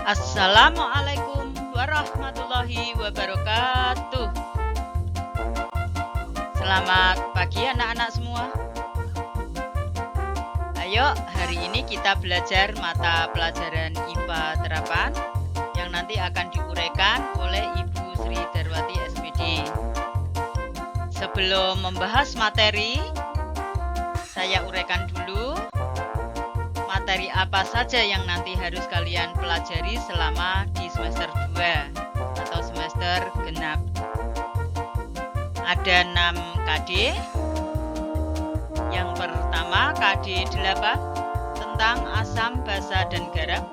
Assalamualaikum warahmatullahi wabarakatuh. Selamat pagi anak-anak semua. Ayo, hari ini kita belajar mata pelajaran IPA terapan yang nanti akan diuraikan oleh Ibu Sri Darwati SPD. Sebelum membahas materi, saya uraikan dulu materi apa saja yang nanti harus kalian pelajari selama di semester 2 atau semester genap. Ada 6 KD. Yang pertama KD 8 tentang asam, basa, dan garam.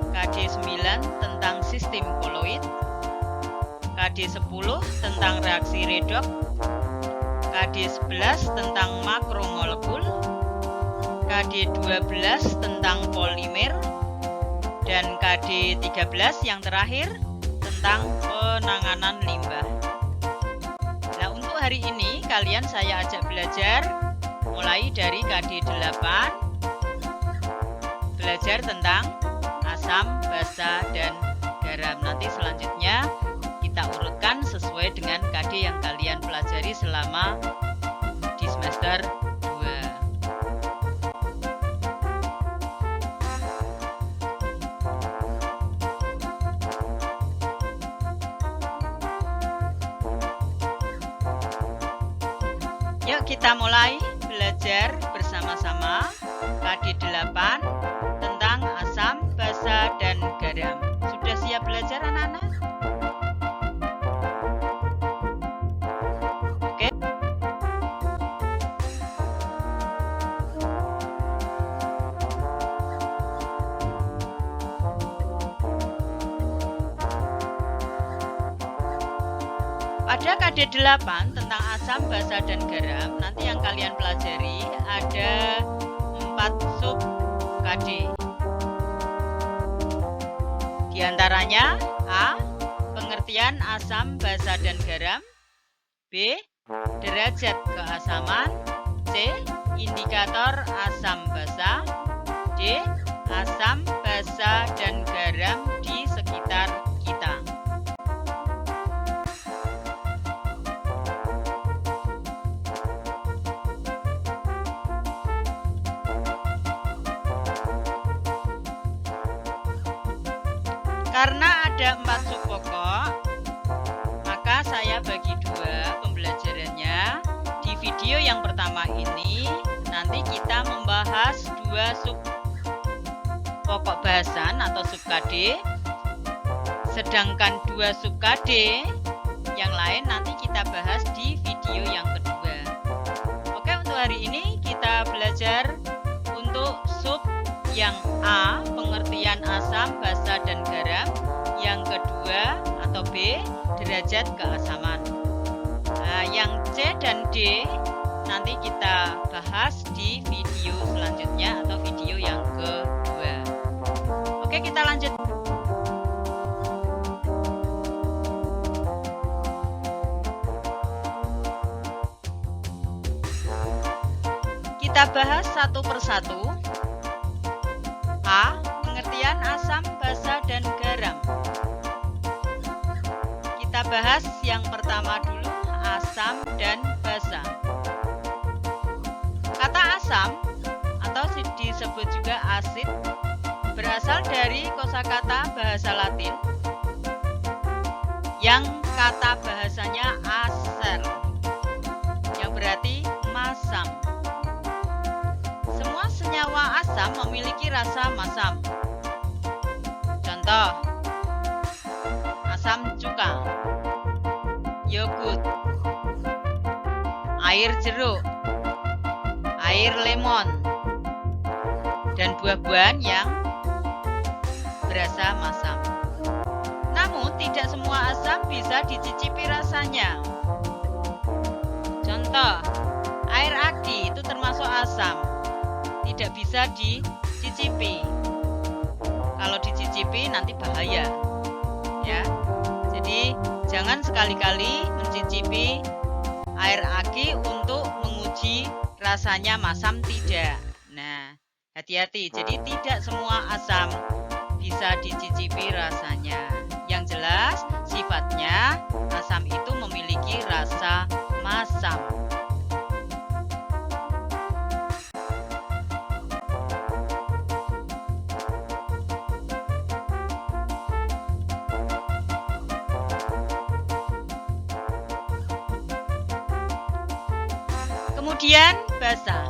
KD 9 tentang sistem koloid. KD 10 tentang reaksi redoks. KD 11 tentang makromolekul. KD 12 tentang polimer, dan KD 13 yang terakhir tentang penanganan limbah. Nah, untuk hari ini kalian saya ajak belajar mulai dari KD 8, belajar tentang asam, basa, dan garam. Nanti selanjutnya kita urutkan sesuai dengan KD yang kalian pelajari selama di semester 2. Yuk kita mulai belajar bersama-sama KD 8 tentang asam, basa, dan garam. Sudah siap belajar anak-anak? Oke. Pada KD 8 tentang asam, basa, dan garam, nanti yang kalian pelajari ada 4 sub KD. Di antaranya A. Pengertian asam, basa, dan garam. B. Derajat keasaman. C. Indikator asam basa. D. Asam, basa, dan garam di sekitar kita. Karena ada 4 sub pokok, maka saya bagi 2 pembelajarannya. Di video yang pertama ini, nanti kita membahas 2 sub pokok bahasan atau sub KD. Sedangkan 2 sub KD yang lain nanti kita bahas di video yang kedua. Oke, untuk hari ini kita belajar untuk sub yang A, pengertian asam, basa, dan garam. Yang kedua atau B, derajat keasaman. Nah, yang C dan D nanti kita bahas di video selanjutnya atau video yang kedua. Oke, kita lanjut. Kita bahas satu persatu. A. Pengertian asam, basa, dan garam. Kita bahas yang pertama dulu, asam dan basa. Kata asam atau disebut juga asid berasal dari kosakata bahasa Latin yang kata bahasanya aser, yang berarti masam. Semua senyawa asam memiliki rasa masam. Contoh, asam cuka, yogurt, air jeruk, air lemon, dan buah-buahan yang berasa masam. Namun, tidak semua asam bisa dicicipi rasanya. Contoh, air aki itu termasuk asam, tidak bisa dicicipi. Kalau dicicipi nanti bahaya, ya. Jadi jangan sekali-kali mencicipi air aki untuk menguji rasanya masam, tidak. Nah, hati-hati. Jadi tidak semua asam bisa dicicipi rasanya. Yang jelas, sifatnya asam itu memiliki rasa masam. Kemudian basa.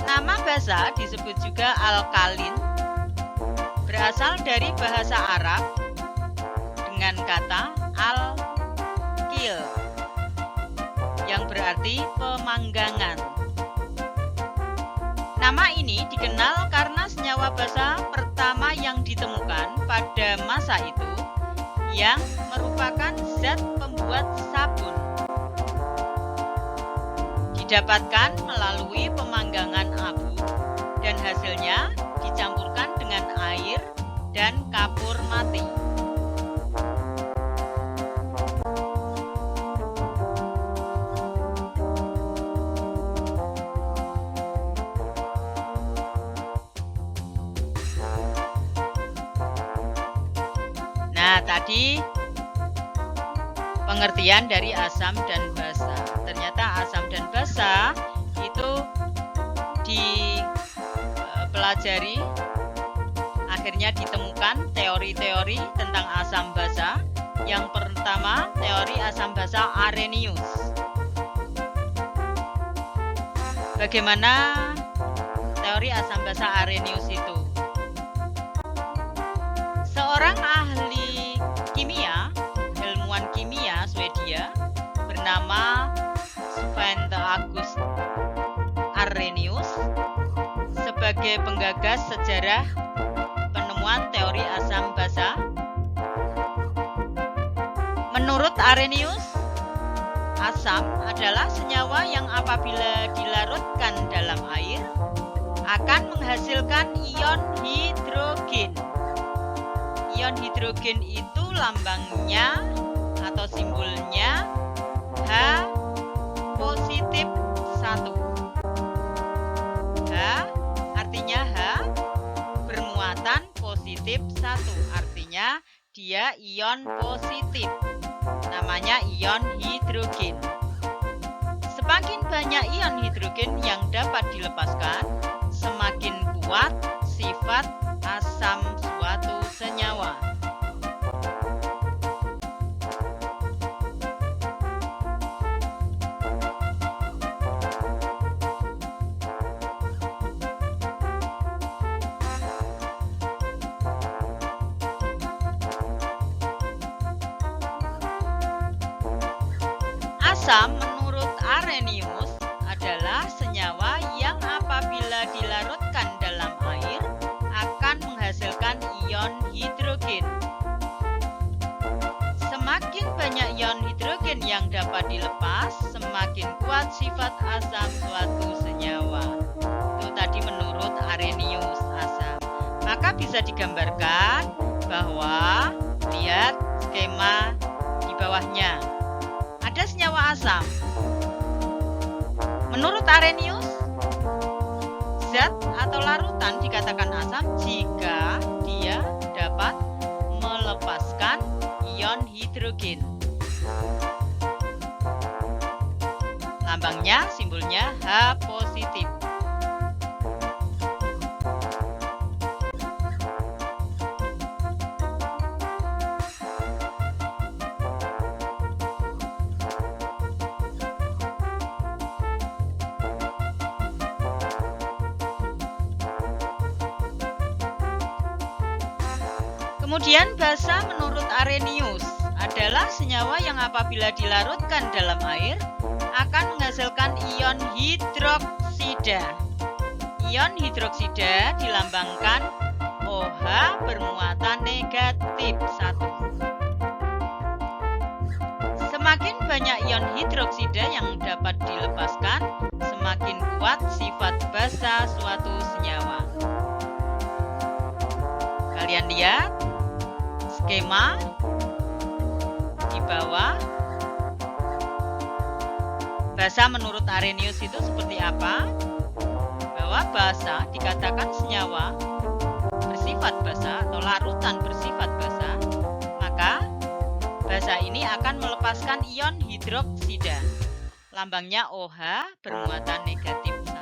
Nama basa disebut juga alkalin, berasal dari bahasa Arab dengan kata al-kil yang berarti pemanggangan. Nama ini dikenal karena senyawa basa pertama yang ditemukan pada masa itu yang merupakan zat pembuat sabun. Didapatkan melalui pemanggangan abu dan hasilnya dicampurkan dengan air dan kapur mati. Nah, tadi pengertian dari asam dan basa. Ternyata asam dan basa itu dipelajari, akhirnya ditemukan teori-teori tentang asam basa. Yang pertama, teori asam basa Arrhenius. Bagaimana teori asam basa Arrhenius itu? Seorang ahli kimia, ilmuwan kimia Swedia bernama Svante August Arrhenius sebagai penggagas sejarah penemuan teori asam basa. Menurut Arrhenius, asam adalah senyawa yang apabila dilarutkan dalam air akan menghasilkan ion hidrogen. Ion hidrogen itu lambangnya atau simbolnya H positif 1. H artinya H bermuatan positif 1, artinya dia ion positif, namanya ion hidrogen. Semakin banyak ion hidrogen yang dapat dilepaskan, semakin kuat sifat asam suatu senyawa. Asam menurut Arrhenius adalah senyawa yang apabila dilarutkan dalam air akan menghasilkan ion hidrogen. Semakin banyak ion hidrogen yang dapat dilepas, semakin kuat sifat asam suatu senyawa. Itu tadi menurut Arrhenius asam. Maka bisa digambarkan bahwa lihat skema di bawahnya. Ada senyawa asam. Menurut Arrhenius, zat atau larutan dikatakan asam jika dia dapat melepaskan ion hidrogen. Lambangnya, simbolnya H positif. Kemudian basa menurut Arrhenius adalah senyawa yang apabila dilarutkan dalam air akan menghasilkan ion hidroksida. Ion hidroksida dilambangkan OH bermuatan negatif 1. Semakin banyak ion hidroksida yang dapat dilepaskan, semakin kuat sifat basa suatu senyawa. Kalian lihat skema di bawah. Basa menurut Arrhenius itu seperti apa? Bahwa basa dikatakan senyawa bersifat basa atau larutan bersifat basa, maka basa ini akan melepaskan ion hidroksida. Lambangnya OH bermuatan negatif 1.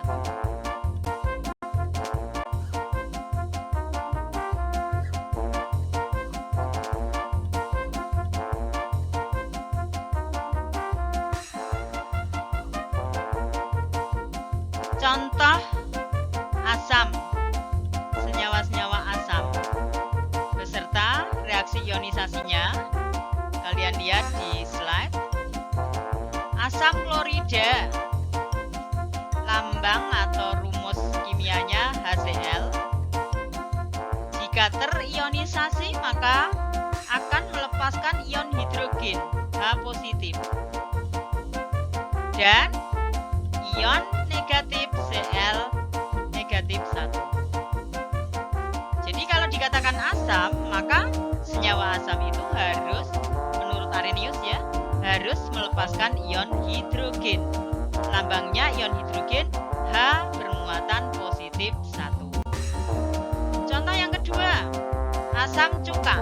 Contoh asam, senyawa-senyawa asam beserta reaksi ionisasinya. Kalian lihat di slide. Asam klorida, lambang atau rumus kimianya HCl. Jika terionisasi maka akan melepaskan ion hidrogen H positif dan ion negatif Cl negatif 1. Jadi kalau dikatakan asam, maka senyawa asam itu harus, menurut Arrhenius ya, harus melepaskan ion hidrogen. Lambangnya ion hidrogen H bermuatan positif 1. Contoh yang kedua, asam cuka.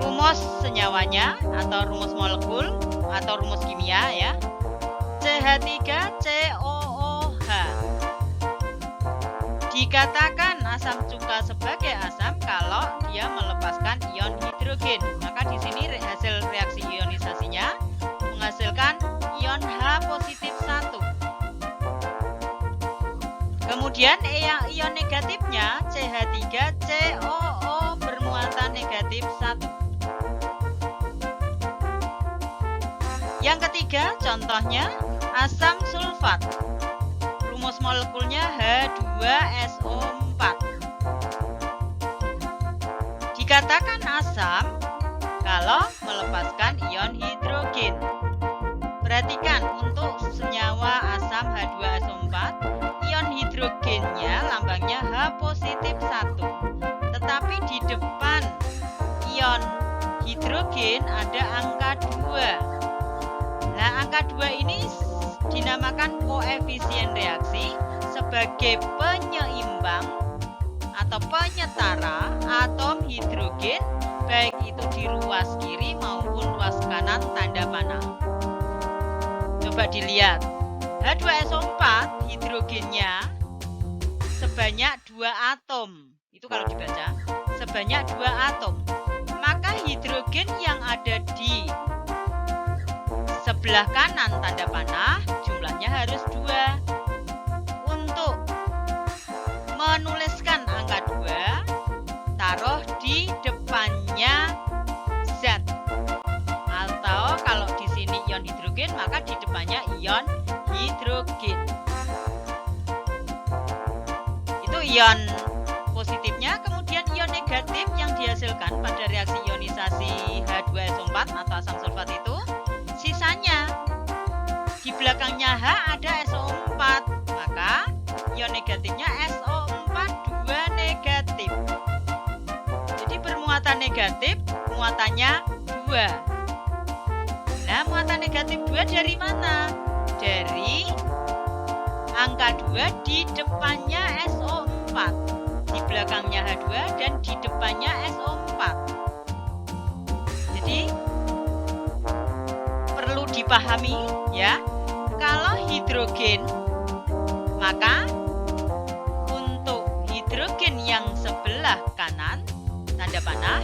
Rumus senyawanya atau rumus molekul atau rumus kimia ya, CH3COOH. Dikatakan asam cuka sebagai asam kalau dia melepaskan ion hidrogen. Maka di sini hasil reaksi ionisasinya menghasilkan ion H positif 1. Kemudian ion negatifnya CH3COO bermuatan negatif 1. Yang ketiga contohnya asam sulfat. Rumus molekulnya H2SO4. Dikatakan asam kalau melepaskan ion hidrogen. Perhatikan untuk senyawa asam H2SO4, ion hidrogennya lambangnya H positif 1. Tetapi di depan ion hidrogen ada angka 2. Nah, angka 2 ini dinamakan koefisien reaksi sebagai penyeimbang atau penyetara atom hidrogen baik itu di ruas kiri maupun ruas kanan tanda panah. Coba dilihat, H2SO4 hidrogennya sebanyak 2 atom. Itu kalau dibaca, sebanyak 2 atom. Maka hidrogen yang ada di sebelah kanan tanda panah jumlahnya harus 2. Untuk menuliskan angka 2, taruh di depannya Z. Atau kalau di sini ion hidrogen, maka di depannya ion hidrogen. Itu ion positifnya. Kemudian ion negatif yang dihasilkan pada reaksi ionisasi H2SO4 atau asam sulfat itu, sisanya di belakangnya H ada SO4, maka ion negatifnya SO4 2 negatif. Jadi bermuatan negatif, muatannya 2. Nah, muatan negatif 2 dari mana? Dari angka 2 di depannya SO4, di belakangnya H2 dan di depannya SO4. Jadi perlu dipahami ya, kalau hidrogen maka untuk hidrogen yang sebelah kanan tanda panah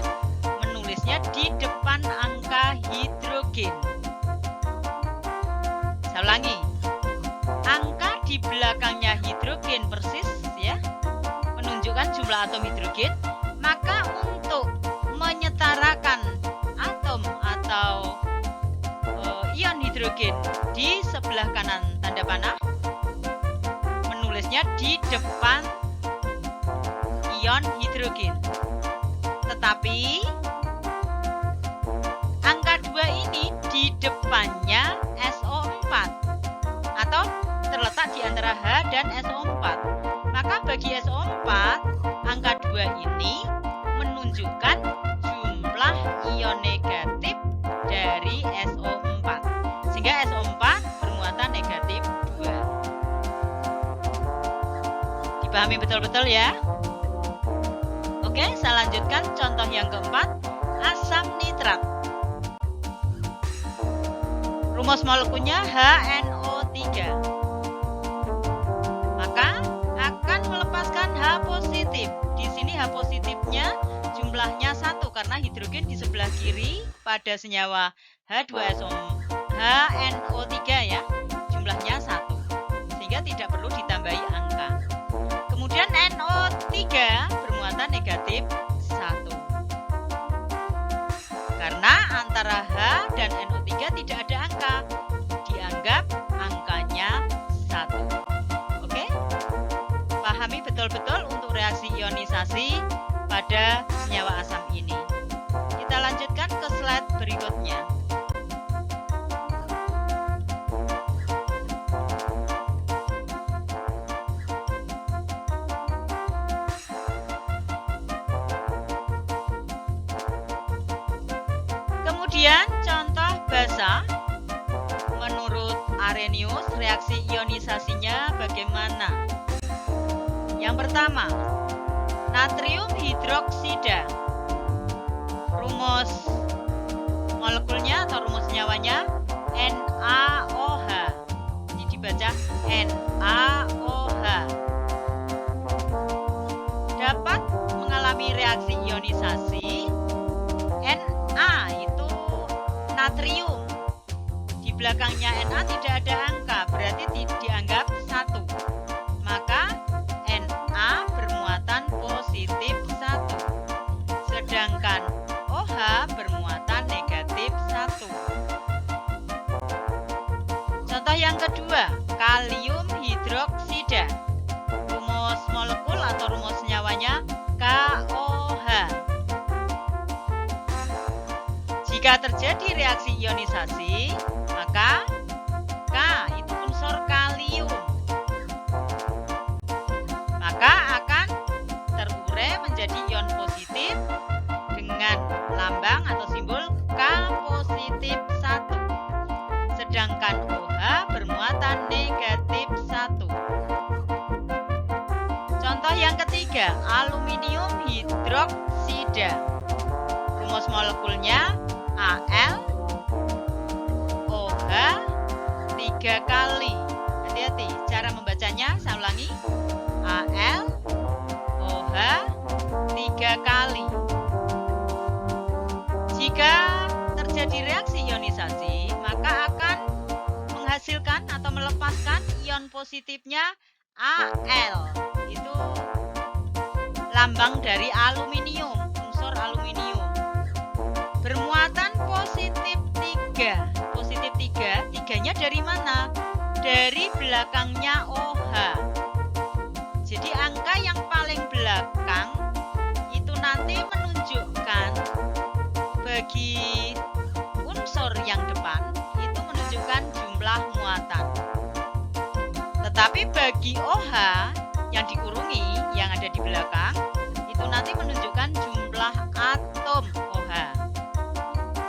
menulisnya di depan angka hidrogen. Saya ulangi, angka di belakangnya hidrogen persis ya, menunjukkan jumlah atom hidrogen. Maka untuk menyetarakan atom atau ion hidrogen di sebelah kanan tanda panah menulisnya di depan ion hidrogen. Tetapi angka 2 ini di depannya SO4 atau terletak di antara H dan SO4. Maka bagi SO4 angka 2 ini menunjukkan jumlah ion negatif dari SO4, sehingga SO4 bermuatan negatif 2. Dipahami betul-betul ya. lanjutkan contoh yang keempat, asam nitrat. Rumus molekulnya HNO3. Maka akan melepaskan H positif. Di sini H positifnya jumlahnya 1 karena hidrogen di sebelah kiri pada senyawa HNO3 ya, jumlahnya 1. Sehingga tidak perlu ditambahi angka. Kemudian NO3 bermuatan negatif 1. Karena antara H dan NO3 tidak ada angka, dianggap angkanya 1. Oke? Pahami betul-betul untuk reaksi ionisasi pada senyawa asam ini. Kita lanjutkan ke slide berikutnya. Kemudian contoh basa. Menurut Arrhenius, reaksi ionisasinya bagaimana? Yang pertama, natrium hidroksida. Rumus molekulnya atau rumus senyawanya NaOH. Ini dibaca NaOH. Dapat mengalami reaksi ionisasi. Na itu natrium. Di belakangnya Na tidak ada angka, berarti dianggap 1. Maka Na bermuatan positif 1. Sedangkan OH bermuatan negatif 1. Contoh yang kedua, kalium hidroksida. Rumus molekul atau rumus senyawanya KOH. Jika terjadi reaksi ionisasi, maka K itu unsur kalium. Maka akan terurai menjadi ion positif dengan lambang atau simbol K positif 1. Sedangkan OH bermuatan negatif 1. Contoh yang ketiga, aluminium hidroksida. Rumus molekulnya Al OH 3 kali. Hati-hati, cara membacanya saya ulangi. Al OH 3 kali. Jika terjadi reaksi ionisasi, maka akan menghasilkan atau melepaskan ion positifnya Al. Itu lambang dari aluminium, unsur aluminium. Bermuatan positif 3. Positif 3, tiganya dari mana? Dari belakangnya OH. Jadi angka yang paling belakang itu nanti menunjukkan bagi unsur yang depan itu menunjukkan jumlah muatan. Tetapi bagi OH yang dikurungi yang ada di belakang itu nanti menunjukkan jumlah atom OH.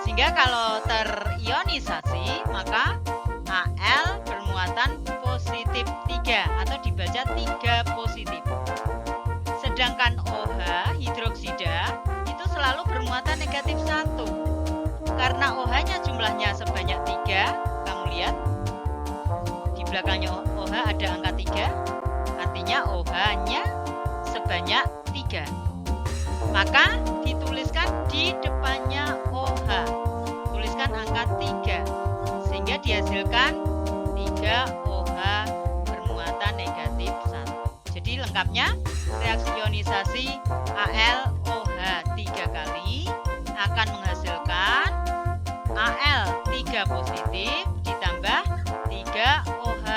Sehingga kalau terionisasi maka Al bermuatan positif 3 atau dibaca 3 positif. Sedangkan OH hidroksida itu selalu bermuatan negatif 1. Karena OH-nya jumlahnya sebanyak 3, kamu lihat di belakangnya OH ada angka 3, artinya OH-nya sebanyak 3. Maka dituliskan di depannya OH. Tuliskan angka 3 sehingga dihasilkan 3 OH bermuatan negatif 1. Jadi lengkapnya reaksi ionisasi AlOH 3 kali akan menghasilkan Al 3 positif ditambah 3 OH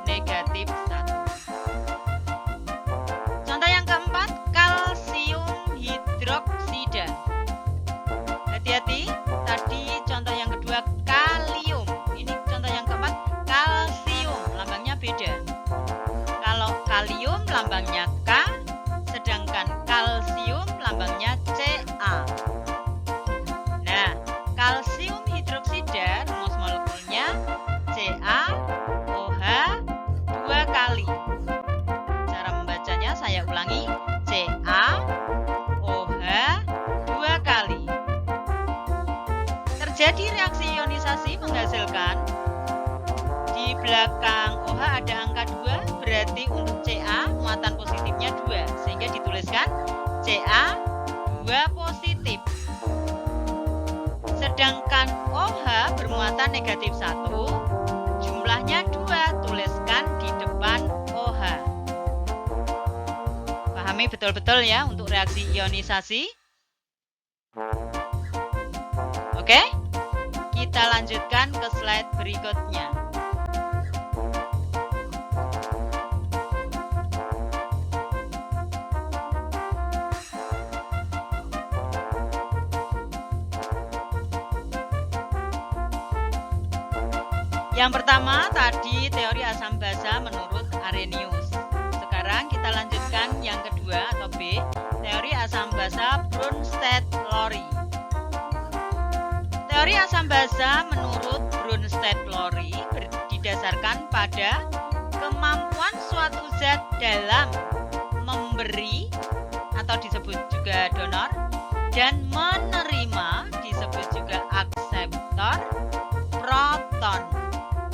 negatif 1. Contoh yang keempat, kalsium hidroksida. Hati-hati, tadi contoh yang kedua kalium. Ini contoh yang keempat, kalsium, lambangnya beda. Kalau kalium lambangnya K, sedangkan kalsium lambangnya Ca. Nah, kalsium hidroksida rumus molekulnya CaOH 2 kali. Cara membacanya saya ulangi, CaOH terjadi reaksi ionisasi menghasilkan di belakang OH ada angka 2, berarti untuk Ca muatan positifnya 2, sehingga dituliskan Ca 2 positif. Sedangkan OH bermuatan negatif 1, jumlahnya 2, tuliskan di depan OH. Pahami betul-betul ya untuk reaksi ionisasi. Oke, kita lanjutkan ke slide berikutnya. Yang pertama tadi teori asam basa menurut Arrhenius. Sekarang kita lanjutkan yang kedua atau B, teori asam basa Bronsted-Lowry. Teori asam basa menurut Bronsted-Lowry didasarkan pada kemampuan suatu zat dalam memberi atau disebut juga donor dan menerima disebut juga akseptor proton,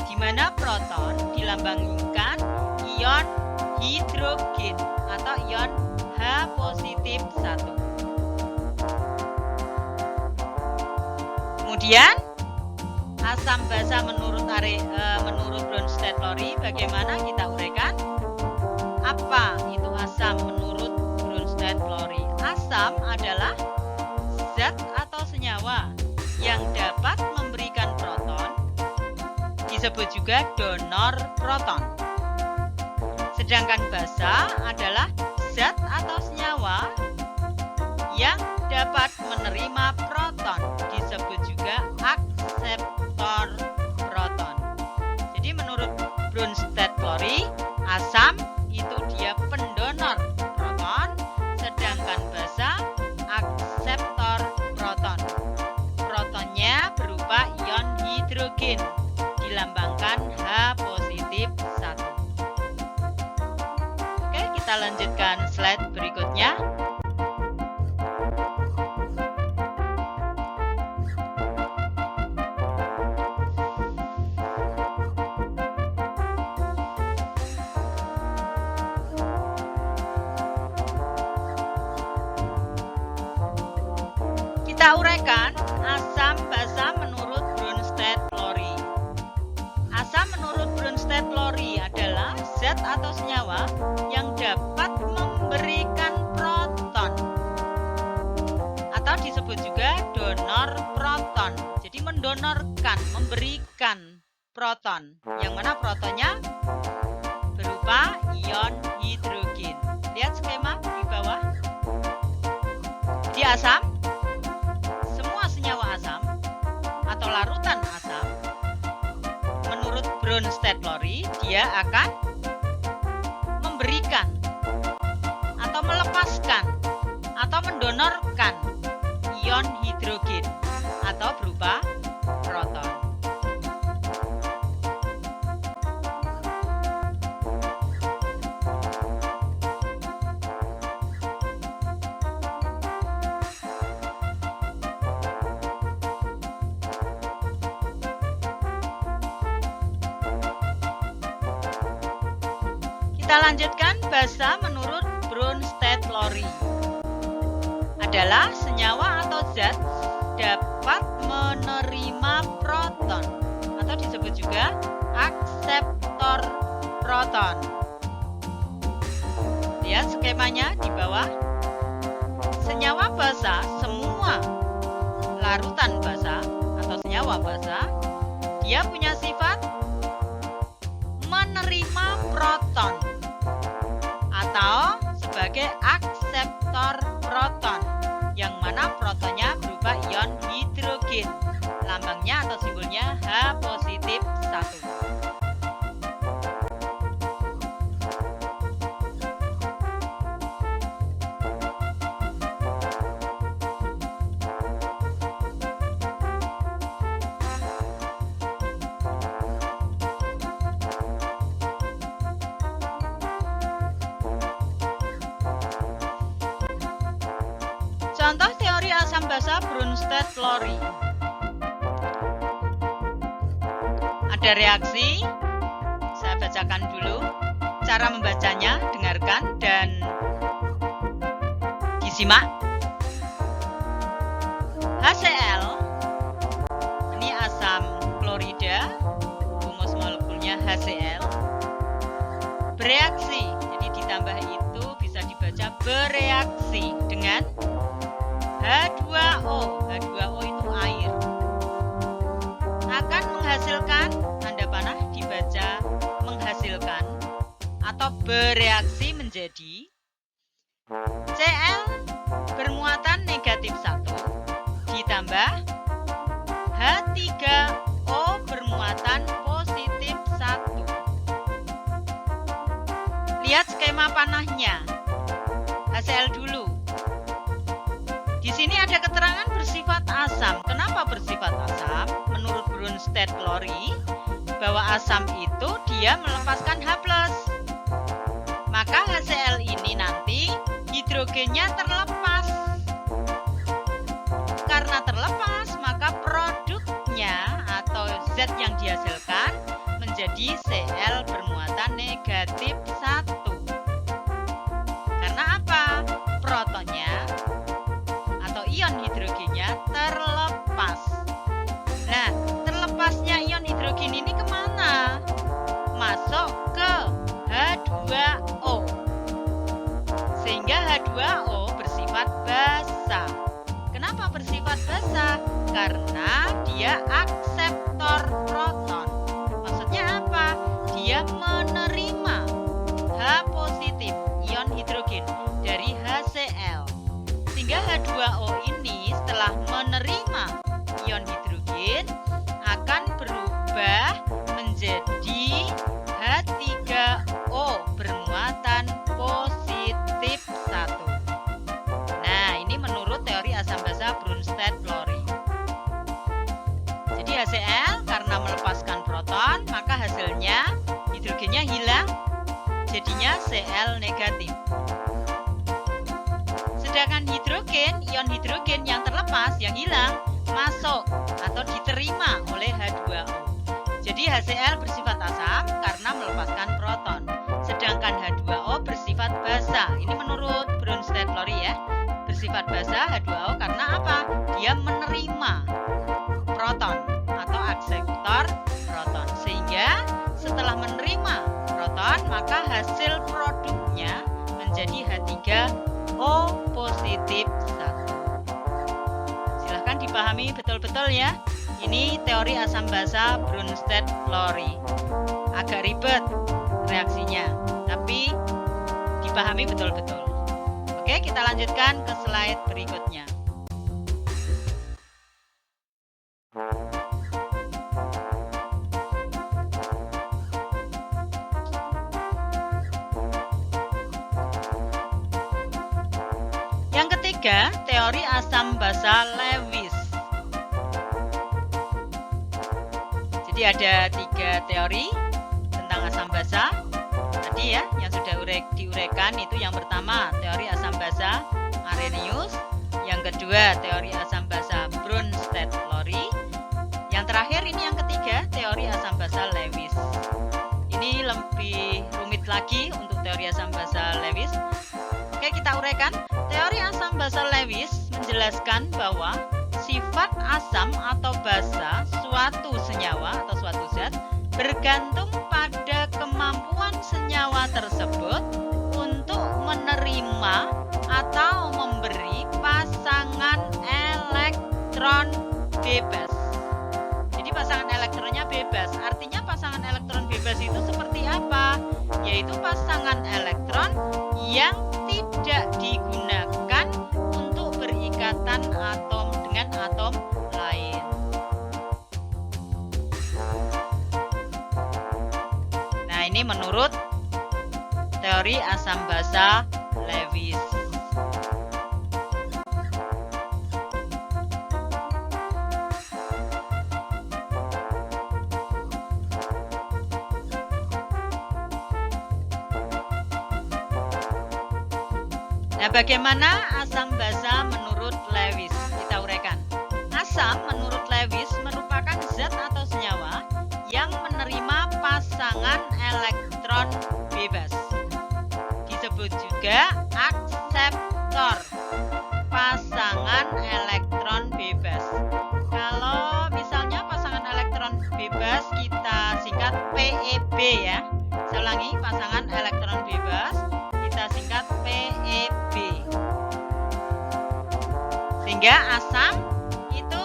di mana proton dilambangkan ion hidrogen atau ion H positif 1. Kemudian asam basa menurut Bronsted-Lowry bagaimana kita uraikan? Apa itu asam menurut Bronsted-Lowry? Asam adalah zat atau senyawa yang dapat memberikan proton, disebut juga donor proton. Sedangkan basa adalah zat atau senyawa yang dapat menerima proton, disebut juga akseptor proton. Jadi menurut Bronsted-Lowry, asam itu dia pendonor proton, sedangkan basa akseptor proton. Protonnya berupa ion hidrogen, dilambangkan H positif 1. Oke, kita lanjutkan slide berikutnya. Kita uraikan asam basa menurut Bronsted-Lowry. Asam menurut Bronsted-Lowry adalah zat atau senyawa yang dapat memberikan proton atau disebut juga donor proton. Jadi mendonorkan, memberikan proton, yang mana protonnya berupa ion hidrogen. Lihat skema di bawah. Di asam, atau larutan asam, menurut Bronsted-Lowry dia akan memberikan atau melepaskan atau mendonorkan ion hidrogen atau berupa proton. Kita lanjutkan basa menurut Bronsted-Lowry. Adalah senyawa atau zat dapat menerima proton atau disebut juga akseptor proton. Lihat skemanya di bawah. Senyawa basa, semua larutan basa atau senyawa basa, dia punya sifat menerima proton atau sebagai akseptor proton, yang mana protonnya berupa ion hidrogen. Lambangnya atau simbolnya H positif 1. Contoh teori asam basa Bronsted-Lowry. Sudah reaksi? Saya bacakan dulu cara membacanya, dengarkan dan disimak. HCl, ini asam klorida, rumus molekulnya HCl, bereaksi, jadi ditambah itu bisa dibaca bereaksi dengan H2O. H2O itu air. Akan menghasilkan, tanda panah dibaca menghasilkan atau bereaksi menjadi Cl bermuatan negatif 1 ditambah H3O bermuatan positif 1. Lihat skema panahnya. HCl dulu. Di sini ada keterangan bersifat asam. Kenapa bersifat asam? Menurut Brønsted-Lowry, bahwa asam itu dia melepaskan H+. Maka HCl ini nanti hidrogennya terlepas. Karena terlepas, maka produknya atau zat yang dihasilkan menjadi Cl bermuatan negatif 1. Karena apa? Protonnya atau ion hidrogennya terlepas. Nah, terlepasnya ion hidrogen ini kemana? Masuk ke H2O. Sehingga H2O bersifat basa. Kenapa bersifat basa? Karena dia akseptor proton. Maksudnya apa? Dia menerima H positif ion hidrogen dari HCl. Sehingga H2O ini setelah menerima ion hidrogen akan berubah menjadi H3O bermuatan positif 1. Nah, ini menurut teori asam basa Brønsted-Lowry. Jadi HCl karena melepaskan proton, maka hasilnya hidrogennya hilang, jadinya Cl negatif. Sedangkan hidrogen, ion hidrogen yang terlepas, yang hilang, masuk atau diterima oleh H2O. Jadi HCl bersifat asam karena melepaskan proton. Sedangkan H2O bersifat basa. Ini menurut Brønsted-Lowry ya. Bersifat basa H2O karena apa? Dia menerima proton atau akseptor proton. Sehingga setelah menerima proton, maka hasil produknya menjadi H3O positif 1. Silahkan dipahami betul-betul ya. Ini teori asam basa Brønsted-Lowry. Agak ribet reaksinya, tapi dipahami betul-betul. Oke, kita lanjutkan ke slide berikutnya. Yang ketiga, teori asam basa Lewis. Jadi ada 3 teori tentang asam basa. Tadi ya, yang sudah diuraikan itu yang pertama, teori asam basa Arrhenius. Yang kedua, teori asam basa Brønsted-Lowry. Yang terakhir ini yang ketiga, teori asam basa Lewis. Ini lebih rumit lagi untuk teori asam basa Lewis. Oke, kita uraikan. Teori asam basa Lewis menjelaskan bahwa sifat asam atau basa suatu senyawa atau suatu zat bergantung pada kemampuan senyawa tersebut untuk menerima atau memberi pasangan elektron bebas. Jadi pasangan elektronnya bebas. Artinya pasangan elektron bebas itu seperti apa? Yaitu pasangan elektron yang tidak digunakan untuk berikatan atom dengan atom lain. Nah, ini menurut teori asam basa Lewis. Nah, bagaimana asam basa menurut Lewis? Kita uraikan. Asam menurut Lewis merupakan zat atau senyawa yang menerima elektron bebas. Disebut juga akseptor, pasangan elektron bebas. Kalau misalnya pasangan elektron bebas kita singkat PEB ya. Saya ulangi, pasangan elektron bebas kita singkat PEB. Sehingga asam itu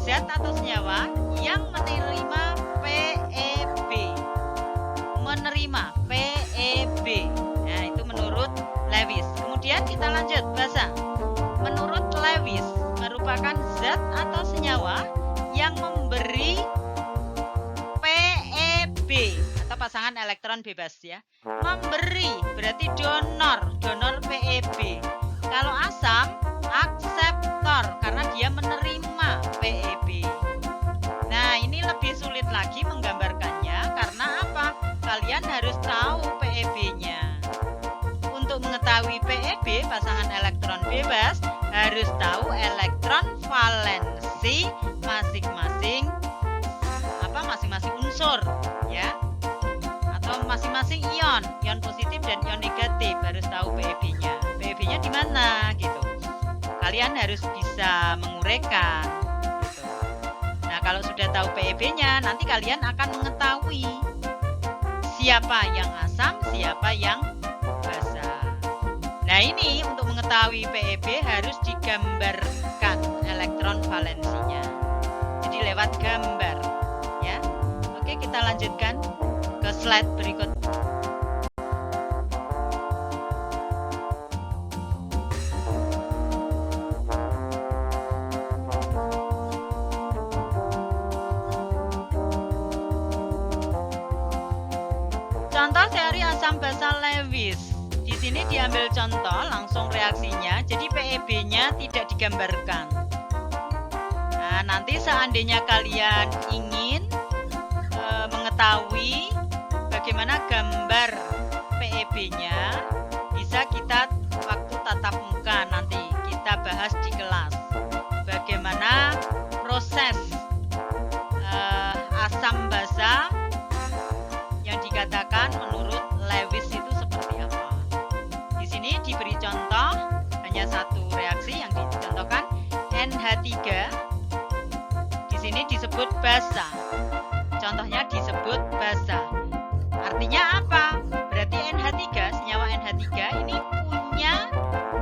zat atau senyawa yang menerima PEB. Menerima PEB. Nah, itu menurut Lewis. Kemudian kita lanjut basa. Menurut Lewis merupakan zat atau senyawa yang memberi PEB atau pasangan elektron bebas ya. Memberi berarti donor PEB. Kalau asam akseptor karena dia menerima PEB. Nah, ini lebih sulit lagi menggambarkannya karena apa? Kalian harus tahu PEB-nya. Untuk mengetahui PEB pasangan elektron bebas harus tahu elektron valensi masing-masing unsur ya. Atau masing-masing ion positif dan ion negatif harus tahu PEB-nya. PEB-nya di mana gitu. Kalian harus bisa menguraikan gitu. Nah, kalau sudah tahu PEB-nya, nanti kalian akan mengetahui siapa yang asam, siapa yang basa. Nah, ini untuk mengetahui PEB harus digambarkan elektron valensinya. Jadi lewat gambar ya. Oke, kita lanjutkan ke slide berikut. Contoh teori asam basa Lewis. Di sini diambil contoh langsung reaksinya, jadi PEB-nya tidak digambarkan. Nah, nanti seandainya kalian ingin mengetahui bagaimana gambar PEB-nya, bisa kita waktu tatap muka nanti kita bahas di kelas. Bagaimana proses asam basa yang dikatakan menurut Lewis itu seperti apa. Di sini diberi contoh hanya satu reaksi yang dicontohkan NH3. Di sini disebut basa. Contohnya disebut basa. Artinya apa? Berarti NH3, senyawa NH3 ini punya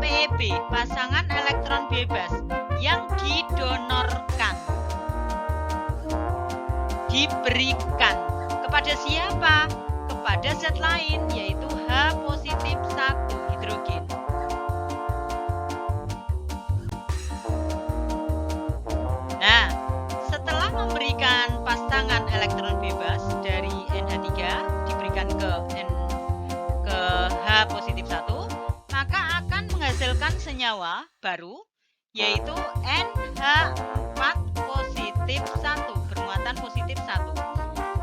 PEB, pasangan elektron bebas yang didonorkan. Diberikan kepada siapa? Kepada zat lain, yaitu H positif 1 hidrogen. Nah, setelah memberikan pasangan elektron bebas dari NH3 diberikan ke H positif 1, maka akan menghasilkan senyawa baru, yaitu NH4 positif 1 bermuatan positif 1.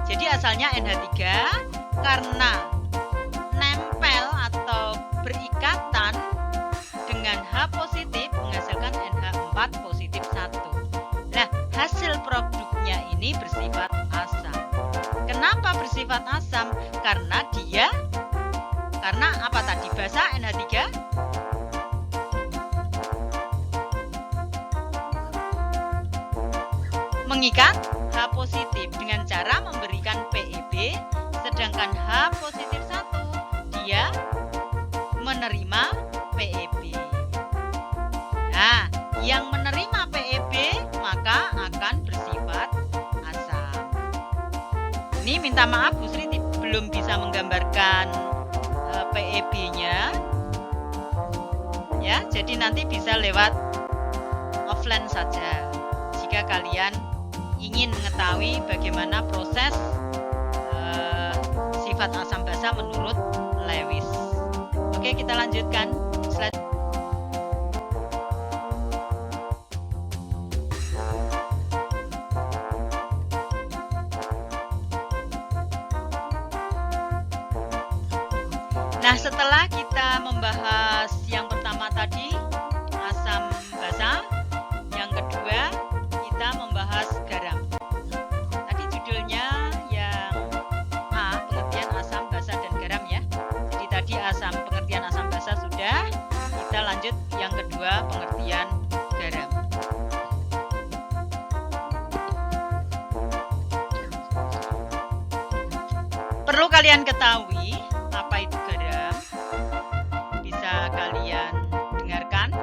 Jadi asalnya NH3 karena nempel atau berikatan dengan H positif menghasilkan NH4 positif 1. Nah, hasil produknya ini bersifat asam. Kenapa bersifat asam? Karena apa tadi? Basa NH3 mengikat H positif dengan cara memberikan PEB, sedangkan H positif 1 dia menerima PEB. Nah, yang menerima PEB maka akan bersifat asam. Ini minta maaf Bu Sri belum bisa menggambarkan PEB-nya. Ya, jadi nanti bisa lewat offline saja. Jika kalian ingin mengetahui bagaimana proses sifat asam basa menurut Lewis. Oke, kita lanjutkan slide. Nah, setelah kita membahas yang pertama tadi, asam basa, yang kedua kita membahas garam. Tadi judulnya yang A, pengertian asam basa dan garam Perlu kalian ketahui apa itu garam. Bisa kalian dengarkan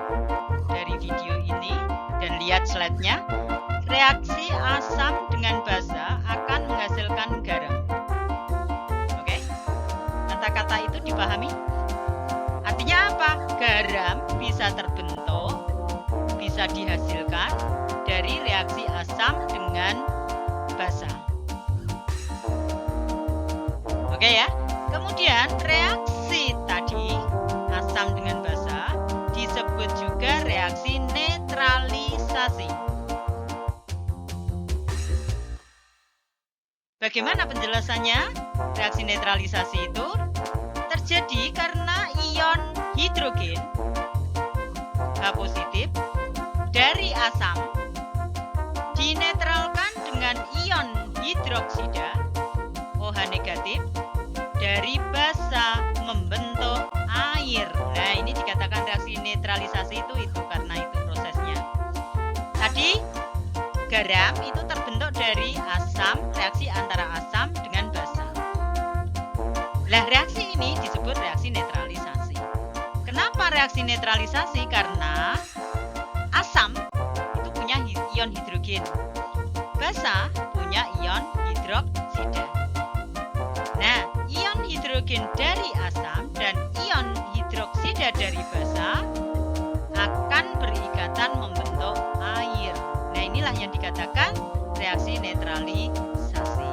dari video ini dan lihat slide-nya. Reaksi asam dengan basa akan menghasilkan garam. Oke? Kata-kata itu dipahami? Artinya apa? Garam bisa terbentuk, bisa dihasilkan dari reaksi asam dengan basa. Oke ya. Kemudian reaksi tadi asam dengan basa disebut juga reaksi netralisasi. Bagaimana penjelasannya? Reaksi netralisasi itu terjadi karena ion hidrogen H positif dari asam dinetralkan dengan ion hidroksida OH negatif dari basa membentuk air. Nah, ini dikatakan reaksi netralisasi itu karena itu prosesnya. Tadi garam itu terbentuk dari asam, reaksi antara asam dengan basa. Nah, reaksi ini disebut reaksi netralisasi. Kenapa reaksi netralisasi? Karena asam itu punya ion hidrogen, basa punya ion hidroksida. Nah, ion hidrogen dari asam dan ion hidroksida dari basa akan berikatan membentuk air. Nah, inilah yang dikatakan reaksi netralisasi.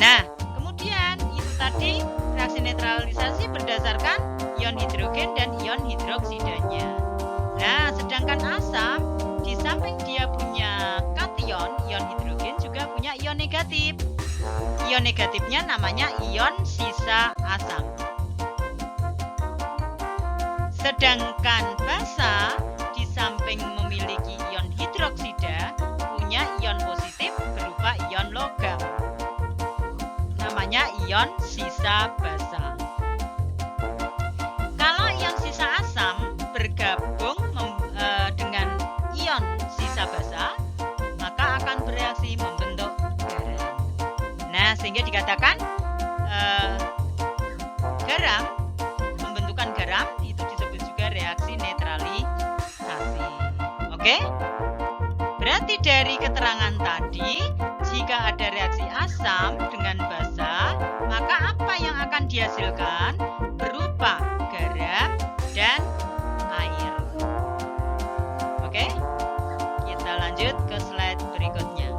Nah, kemudian itu tadi reaksi netralisasi berdasarkan ion hidrogen dan ion hidroksidanya. Nah, sedangkan asam di samping dia punya kation, ion hidrogen juga punya ion negatif. Ion negatifnya namanya ion sisa asam. Sedangkan basa di samping memiliki ion hidroksida punya ion positif berupa ion logam. Namanya ion sisa basa. Kalau ion sisa asam bergabung dengan ion sisa basa, maka akan bereaksi membentuk garam. Nah, sehingga dikatakan garam, pembentukan garam itu disebut juga reaksi netralisasi. Oke? Berarti dari keterangan tadi, jika ada reaksi asam dengan basa, maka apa yang akan dihasilkan berupa garam dan air. Oke? Kita lanjut ke slide berikutnya.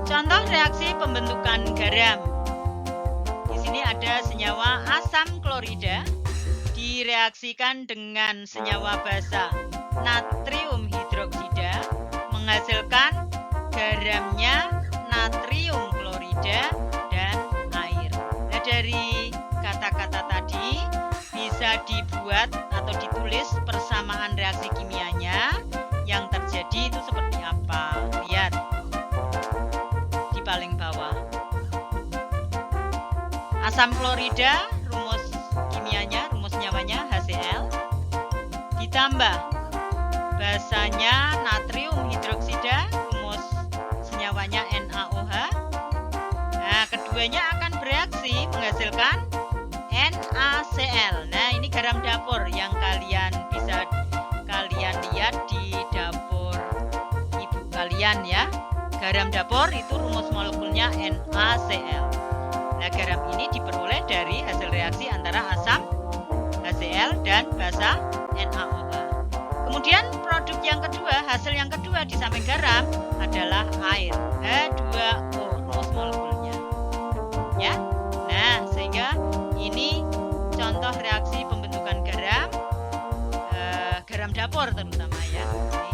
Contoh reaksi pembentukan garam. Di sini ada senyawa asam klorida direaksikan dengan senyawa basa natrium hidroksida menghasilkan garamnya natrium klorida dan air. Nah, dari kata-kata tadi bisa dibuat atau ditulis persamaan reaksi kimianya yang terjadi itu seperti apa. Lihat di paling bawah. Asam klorida, rumus kimianya, rumus senyawanya HCl, ditambah basanya natrium hidroksida, rumus senyawanya NaOH. Nah, keduanya akan bereaksi menghasilkan NaCl. Nah, ini garam dapur yang kalian bisa lihat di dapur ibu kalian ya. Garam dapur itu rumus molekulnya NaCl. Nah, garam ini diperoleh dari hasil reaksi antara asam HCl dan basa NaOH. Kemudian produk yang kedua, hasil yang kedua di samping garam adalah air, H2O, rumus molekulnya. Ya. Nah, sehingga ini contoh reaksi pembentukan garam, garam dapur terutama ya. Ini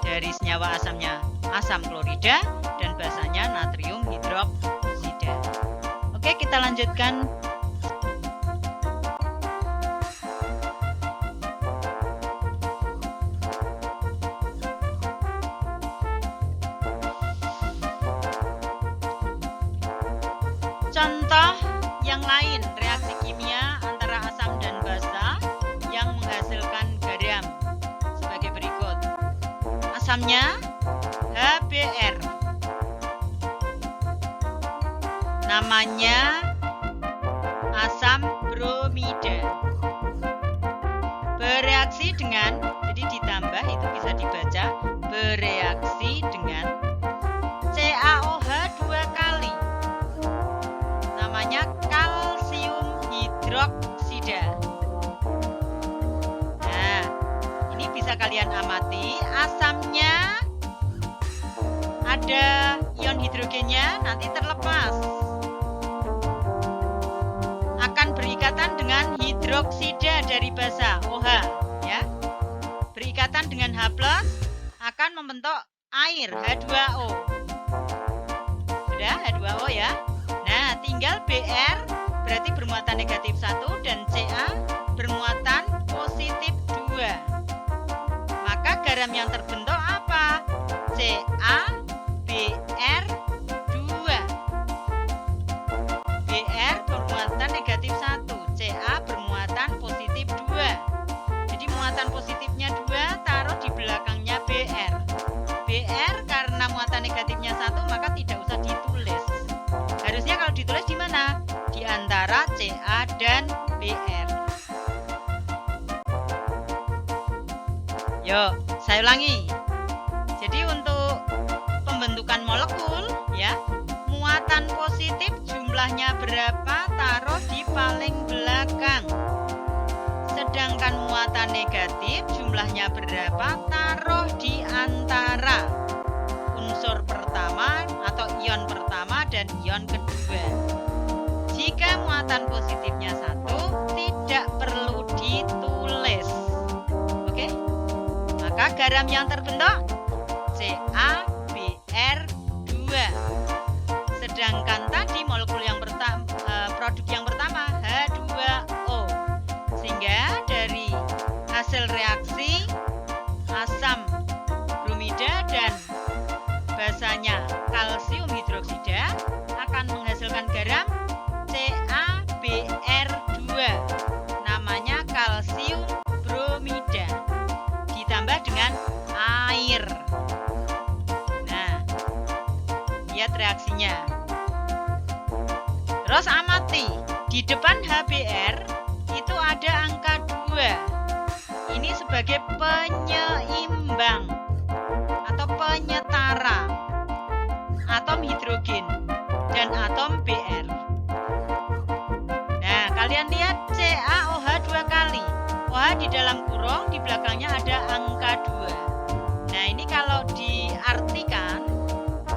dari senyawa asamnya asam klorida dan basanya natrium hidroksida. Oke, kita lanjutkan. contoh yang lain reaksi kimia antara asam dan basa yang menghasilkan garam sebagai berikut. Asamnya HBr. Namanya asam bromida. Bereaksi dengan, jadi ditambah itu bisa dibaca bereaksi dengan CaOH 2 kali. Namanya kalsium hidroksida. Nah, ini bisa kalian amati, asamnya ada ion hidrogennya, nanti terlepas. Akan berikatan dengan hidroksida dari basa OH, ya. Berikatan dengan H+, akan membentuk air H2O. Sudah H2O ya. Nah, tinggal Br berarti bermuatan negatif 1 dan Ca bermuatan positif 2. Maka garam yang terbentuk apa? CaBr2. Br bermuatan negatif 1, Ca bermuatan positif 2. Jadi muatan positifnya 2 taruh di belakangnya Br. Br karena muatan negatifnya 1 maka tidak usah ditulis. Harusnya kalau ditulis di mana? Di antara Ca dan Br. Yuk, saya ulangi. Jadi untuk pembentukan molekul ya, muatan positif jumlahnya berapa taruh di paling belakang. Sedangkan muatan negatif jumlahnya berapa taruh di antara unsur pertama atau ion pertama dan ion kedua. Jika muatan positifnya 1 tidak perlu ditulis. Oke? Maka garam yang terbentuk CaBr2. Sedangkan tadi molekul yang pertama, produk yang pertama H2O. Sehingga dari hasil reaksi asam bromida dan basanya kalsium hidroksida akan menghasilkan garam CaBr2. Namanya kalsium bromida. Ditambah dengan air. Nah, lihat reaksinya. Terus amati, di depan HBr itu ada angka 2. Ini sebagai penyeimbang atau penyetara atom hidrogen dan atom Br. Nah, kalian lihat CaOH 2 kali. OH di dalam kurung, di belakangnya ada angka 2. Nah, ini kalau diartikan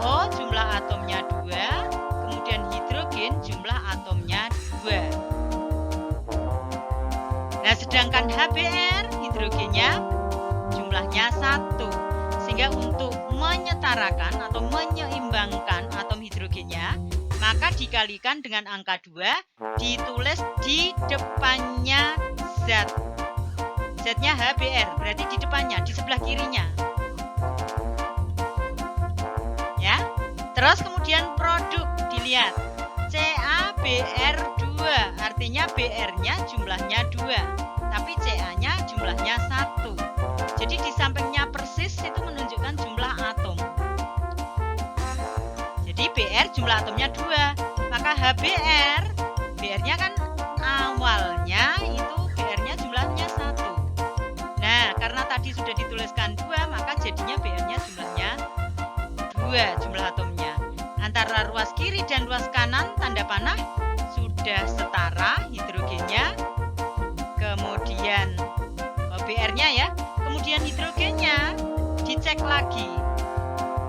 O jumlah atomnya 2, kemudian hidrogen jumlah atomnya 2. Nah, sedangkan HBr hidrogennya jumlahnya 1. Sehingga untuk menyetarakan atau menyeimbangkan atom hidrogennya, maka dikalikan dengan angka 2, ditulis di depannya zat. Zatnya HBr, berarti di depannya, di sebelah kirinya. Ya. Terus kemudian produk dilihat. CaBr2, artinya Br-nya jumlahnya 2, tapi Ca-nya jumlahnya 1. Jadi di sampingnya persis itu menunjukkan jumlah atom. Jadi Br jumlah atomnya 2, maka HBr, Br-nya kan awalnya itu Br-nya jumlahnya 1. Nah, karena tadi sudah dituliskan 2, maka jadinya Br-nya jumlahnya 2 jumlah atomnya. Antara ruas kiri dan ruas kanan tanda panah sudah setara hidrogennya, kemudian Br-nya ya, kemudian hidrogennya dicek lagi.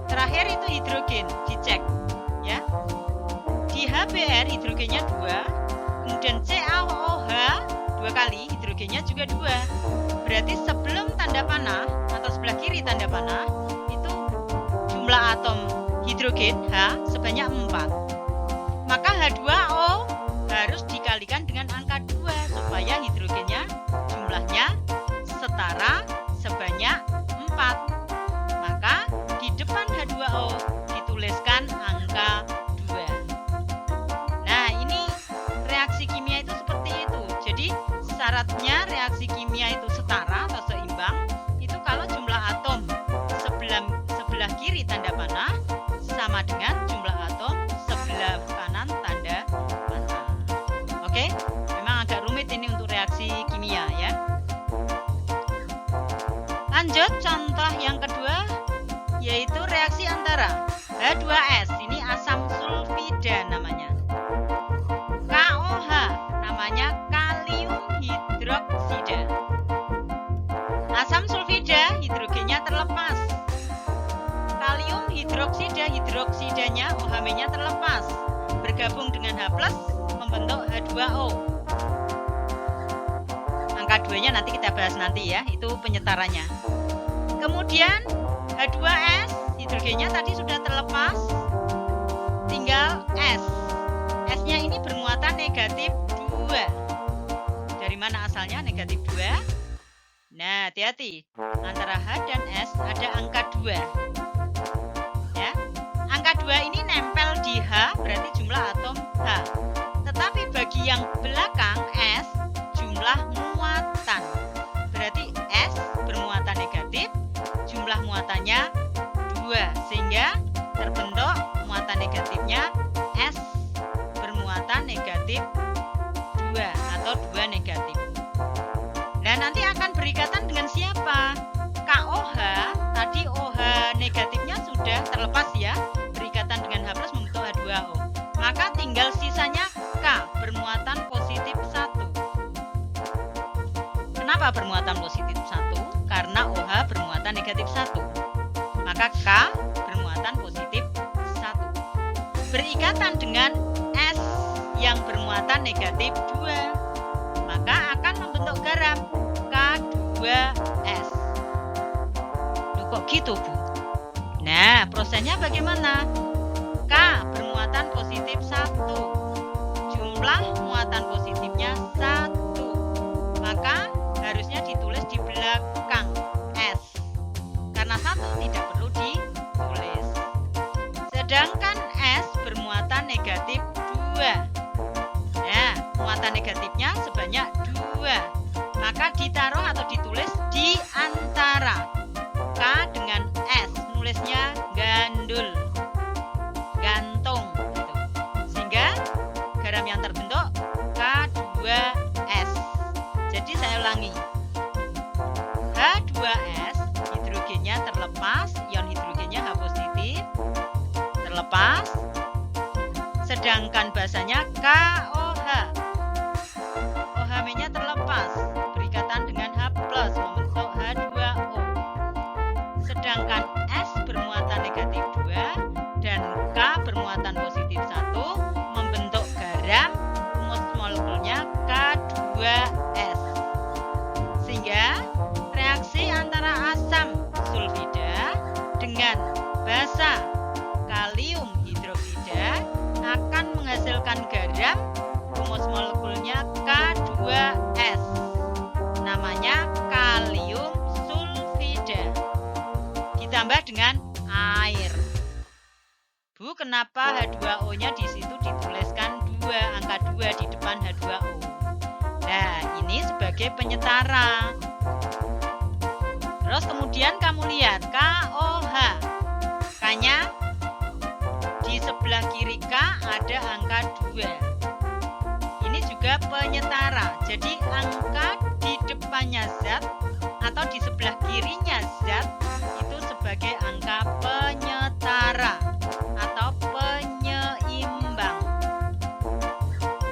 Terakhir itu hidrogen dicek ya. Di HBr hidrogennya 2, kemudian CaOH 2 kali, hidrogennya juga 2. Berarti sebelum tanda panah atau sebelah kiri tanda panah itu jumlah atom hidrogen H sebanyak 4. Maka H2O harus dikalikan dengan angka 2 supaya hidrogennya jumlahnya setara sebanyak 4. Maka di depan H2O dituliskan angka 2. Nah, sebelah kiri tanda panah sama dengan jumlah atom sebelah kanan tanda panah. Oke, memang agak rumit ini untuk reaksi kimia ya. Lanjut contoh yang kedua, yaitu reaksi antara H2S, ini asam sulfida namanya. KOH namanya kalium hidroksida. Asam sulfida hidrogennya terlepas. Kalium hidroksida, hidroksidanya OH-nya terlepas. Bergabung dengan H+ membentuk H2O. Angka 2-nya nanti kita bahas nanti ya, itu penyetarannya. Kemudian H2S, hidrogennya tadi sudah terlepas. Tinggal S. S-nya ini bermuatan negatif 2. Dari mana asalnya negatif 2? Nah, hati-hati. Antara H dan S ada angka 2. Ya. Angka 2 ini nempel di H, berarti jumlah atom H. Tetapi bagi yang belakang S, jumlah muatan. Berarti S bermuatan negatif, jumlah muatannya 2. Sehingga terbentuk muatan negatifnya S bermuatan negatif 2 atau 2 negatif. Nah, nanti akan berikatan dengan siapa? KOH, tadi OH negatifnya sudah terlepas ya, berikatan dengan H+ membentuk H2O. Maka tinggal sisanya K, bermuatan positif 1. Kenapa bermuatan positif 1? Karena OH bermuatan negatif 1. Maka K bermuatan positif 1. Berikatan dengan S yang bermuatan negatif 2. Maka akan membentuk garam K2S. Loh, kok gitu, Bu? Nah, prosesnya bagaimana? K bermuatan positif 1. Jumlah muatan positifnya 1. Maka harusnya ditulis di belakang S. Karena 1 tidak perlu ditulis. Sedangkan S bermuatan negatif 2. Nah, muatan negatifnya sebanyak 2. Maka ditaruh atau ditulis di antara K dengan S. Nulisnya gandul, gantung gitu. Sehingga garam yang terbentuk K2S. Jadi saya ulangi, H2S hidrogennya terlepas, ion hidrogennya H positif terlepas. Sedangkan basanya KOH, OH-nya terlepas, berikatan dengan H+ membentuk H2O. Sedangkan S bermuatan negatif 2 dan K bermuatan positif 1 membentuk garam, rumus molekulnya K2S. Sehingga reaksi antara asam sulfida dengan basa kalium hidroksida akan menghasilkan garam, rumus molekulnya K2S. Namanya kalium sulfida. Ditambah dengan air. Bu, kenapa H2O-nya di situ dituliskan 2, angka 2 di depan H2O? Nah, ini sebagai penyetara. Terus kemudian kamu lihat KOH. K-nya di sebelah kiri K ada angka 2. Ini juga penyetara. Jadi angka di depannya zat atau di sebelah kirinya zat itu sebagai angka penyetara atau penyeimbang.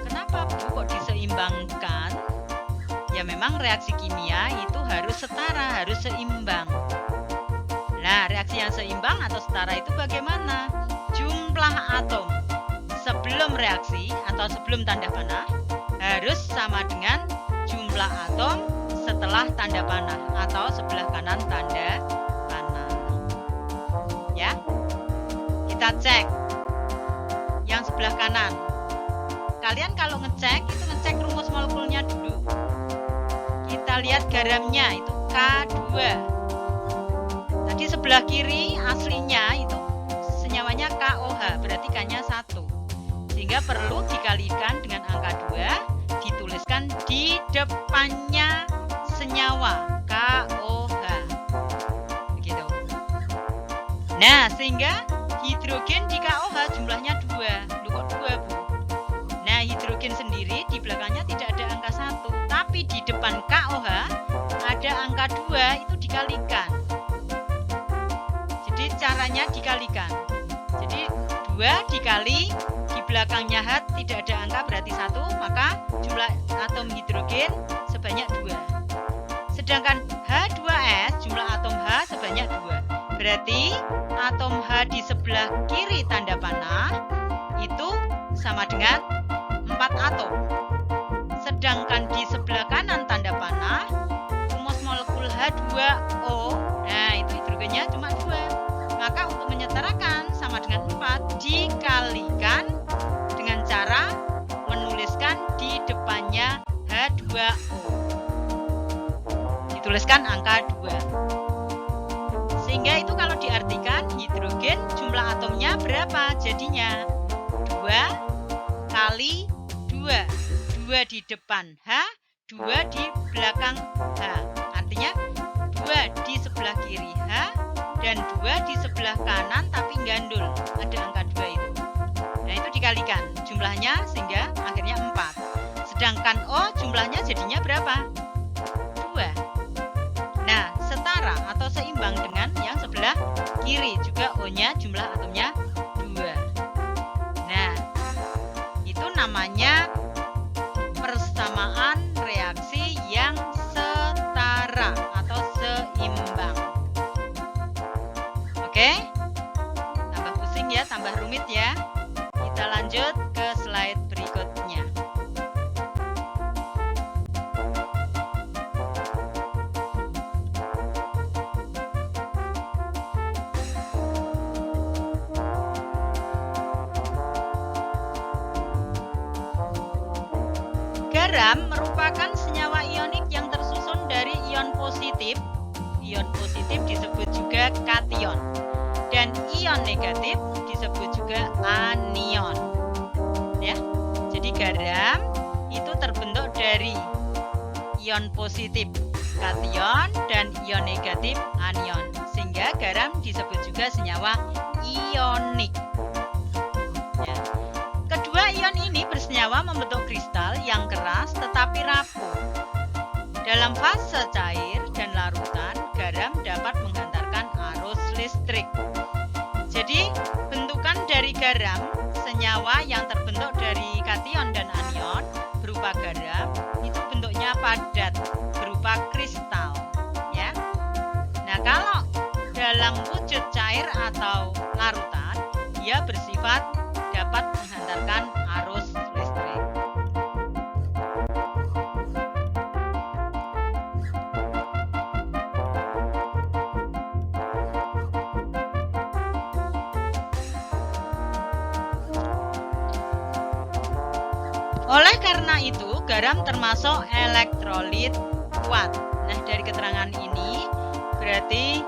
Kenapa, Bu, kok diseimbangkan? Ya memang reaksi kimia itu harus setara, harus seimbang. Nah, reaksi yang seimbang atau setara itu bagaimana? Jumlah atom sebelum reaksi atau sebelum tanda panah harus sama dengan jumlah atom setelah tanda panah atau sebelah kanan tanda panah. Ya, kita cek yang sebelah kanan. Kalian kalau ngecek itu ngecek rumus molekulnya dulu. Kita lihat garamnya itu K2. Tadi sebelah kiri aslinya itu senyawanya KOH, berarti K-nya 1. Sehingga perlu dikalikan dengan angka 2, dituliskan di depannya senyawa KOH. Begitu. Nah, sehingga hidrogen di KOH jumlahnya 2. Loh, kok 2, Bu? Nah, hidrogen sendiri di belakangnya tidak ada angka 1, tapi di depan KOH ada angka 2, itu dikalikan. Jadi caranya dikalikan. Jadi 2 dikali di belakangnya H tidak ada angka berarti 1, maka jumlah atom hidrogen sebanyak 2. Sedangkan H2S jumlah atom H sebanyak 2. Berarti atom H di sebelah kiri tanda panah itu sama dengan 4 atom. Sedangkan di sebelah kanan tanda panah rumus molekul H2O, nah itu hidrogennya cuma 2. Maka untuk menyetarakan sama dengan 4 dikalikan dengan cara menuliskan di depannya H2O. Dituliskan angka 2. Sehingga itu kalau diartikan hidrogen jumlah atomnya berapa? Jadinya 2 kali 2. 2 di depan H, 2 di belakang H. Artinya 2 di sebelah kiri H dan 2 di sebelah kanan tapi gandul. Ada angka 2 itu. Nah, itu dikalikan jumlahnya sehingga akhirnya 4. Sedangkan O jumlahnya jadinya berapa? 2. Nah, setara atau seimbang dengan yang sebelah kiri, juga O-nya jumlah atomnya 2. Nah, itu namanya persamaan reaksi yang setara atau seimbang. Oke? Tambah pusing ya, tambah rumit ya. Kita lanjut ke slide berikutnya. Garam merupakan senyawa ionik yang tersusun dari ion positif. Ion positif disebut juga kation. Dan ion negatif disebut juga anion. Ya. Jadi garam itu terbentuk dari ion positif kation dan ion negatif anion. Sehingga garam disebut juga senyawa ionik. Ya. Kedua ion ini bersenyawa membentuk kristal yang keras tetapi rapuh. Dalam fase cair dan larutan, garam dapat menghantarkan arus listrik. Jadi, bentukan dari garam, senyawa yang terbentuk dari kation dan anion berupa garam, itu bentuknya padat, berupa kristal. Ya. Nah, kalau dalam wujud cair atau larutan, dia bersifat dapat menghantarkan arus listrik. Oleh karena itu, garam termasuk elektrolit kuat. Nah, dari keterangan ini berarti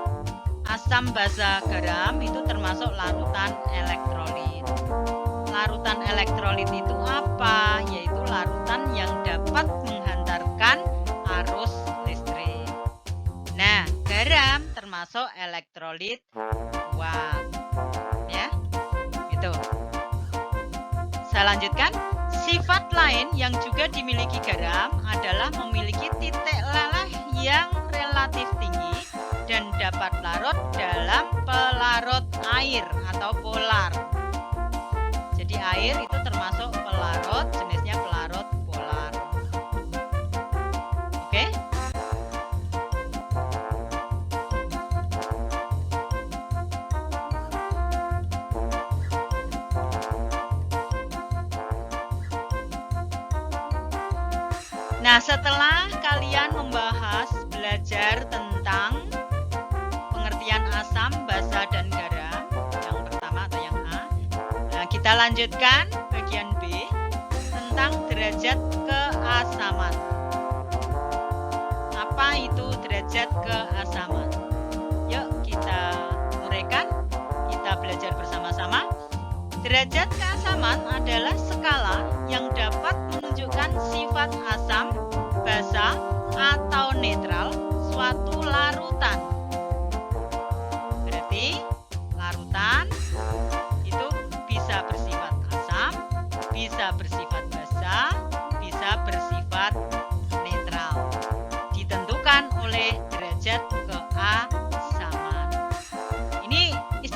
asam basa garam itu termasuk larutan elektrolit. Larutan elektrolit itu apa? Yaitu larutan yang dapat menghantarkan arus listrik. Nah, garam termasuk elektrolit kuat. Ya, itu. Saya lanjutkan. Sifat lain yang juga dimiliki garam adalah memiliki titik leleh yang relatif tinggi dan dapat larut dalam pelarut air atau polar. Jadi air itu termasuk pelarut, jenisnya pelarut polar. Oke? Nah, setelah kalian belajar tentang pengertian asam, basa, dan garam, yang pertama atau yang A, nah, kita lanjutkan bagian B tentang derajat keasaman. Apa itu derajat keasaman? Yuk kita uraikan, kita belajar bersama-sama. Derajat keasaman adalah skala yang dapat menunjukkan sifat asam, basa, atau netral suatu larutan. Berarti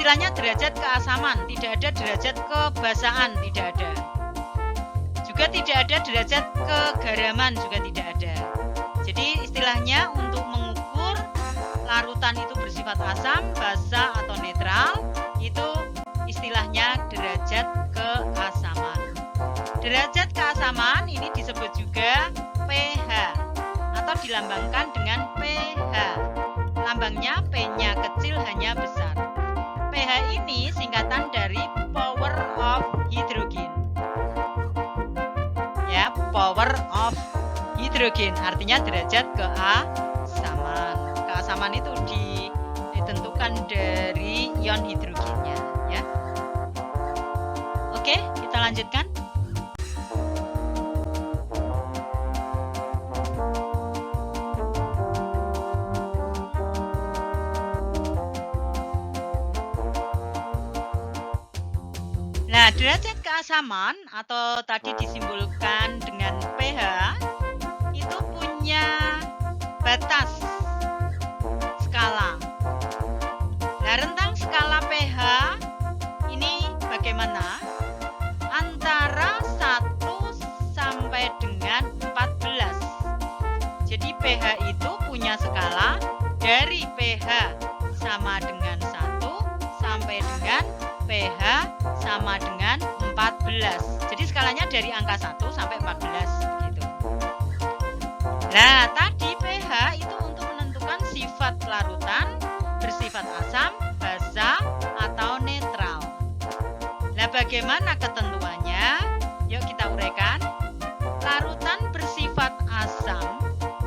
istilahnya derajat keasaman, tidak ada derajat kebasaan, tidak ada. Juga tidak ada derajat kegaraman, juga tidak ada. Jadi istilahnya untuk mengukur larutan itu bersifat asam, basa atau netral, itu istilahnya derajat keasaman. Derajat keasaman ini disebut juga pH atau dilambangkan dengan pH. Lambangnya P-nya kecil hanya besar. pH ini singkatan dari power of hydrogen. Ya, power of hidrogen artinya derajat keasaman. Keasaman itu ditentukan dari ion hidrogennya, ya. Oke, kita lanjutkan. Nah, derajat keasaman atau tadi disimbolkan dengan pH itu punya batas skala. Nah, rentang skala pH ini bagaimana? Antara 1 sampai dengan 14. Jadi pH itu punya skala dari pH sama dengan 1 sampai dengan pH sama dengan 14. Jadi skalanya dari angka 1 sampai 14 gitu. Nah, tadi pH itu untuk menentukan sifat larutan bersifat asam, basa atau netral. Nah, bagaimana ketentuannya? Yuk kita uraikan. Larutan bersifat asam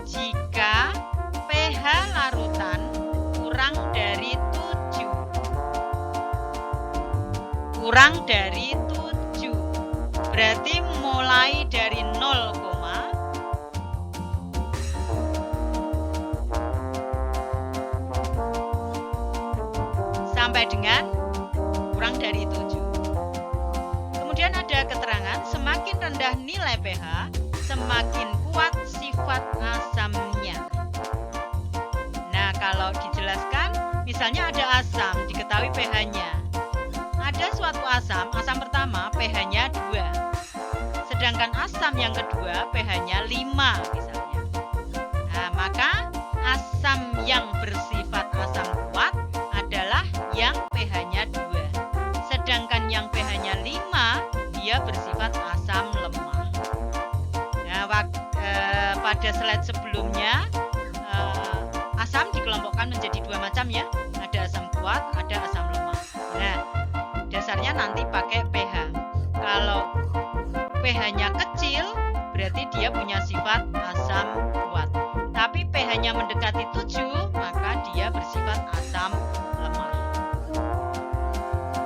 jika pH larutan kurang dari 7. Kurang dari 7. Berarti mulai dari 0, sampai dengan kurang dari 7. Kemudian ada keterangan semakin rendah nilai pH, semakin kuat sifat asamnya. Nah, kalau dijelaskan, misalnya ada asam, diketahui pH-nya. Ada suatu asam pertama pH-nya 2. Sedangkan asam yang kedua pH-nya 5 misalnya. Nah, maka asam yang bersifat asam kuat adalah yang pH-nya 2. Sedangkan yang pH-nya 5 dia bersifat asam lemah. Nah, pada slide sebelumnya asam dikelompokkan menjadi 2 macam ya. Ada asam kuat, ada asam lemah. Nah, dasarnya nanti pakai pH. Kalau pH-nya kecil berarti dia punya sifat asam kuat. Tapi pH-nya mendekati 7 maka dia bersifat asam lemah.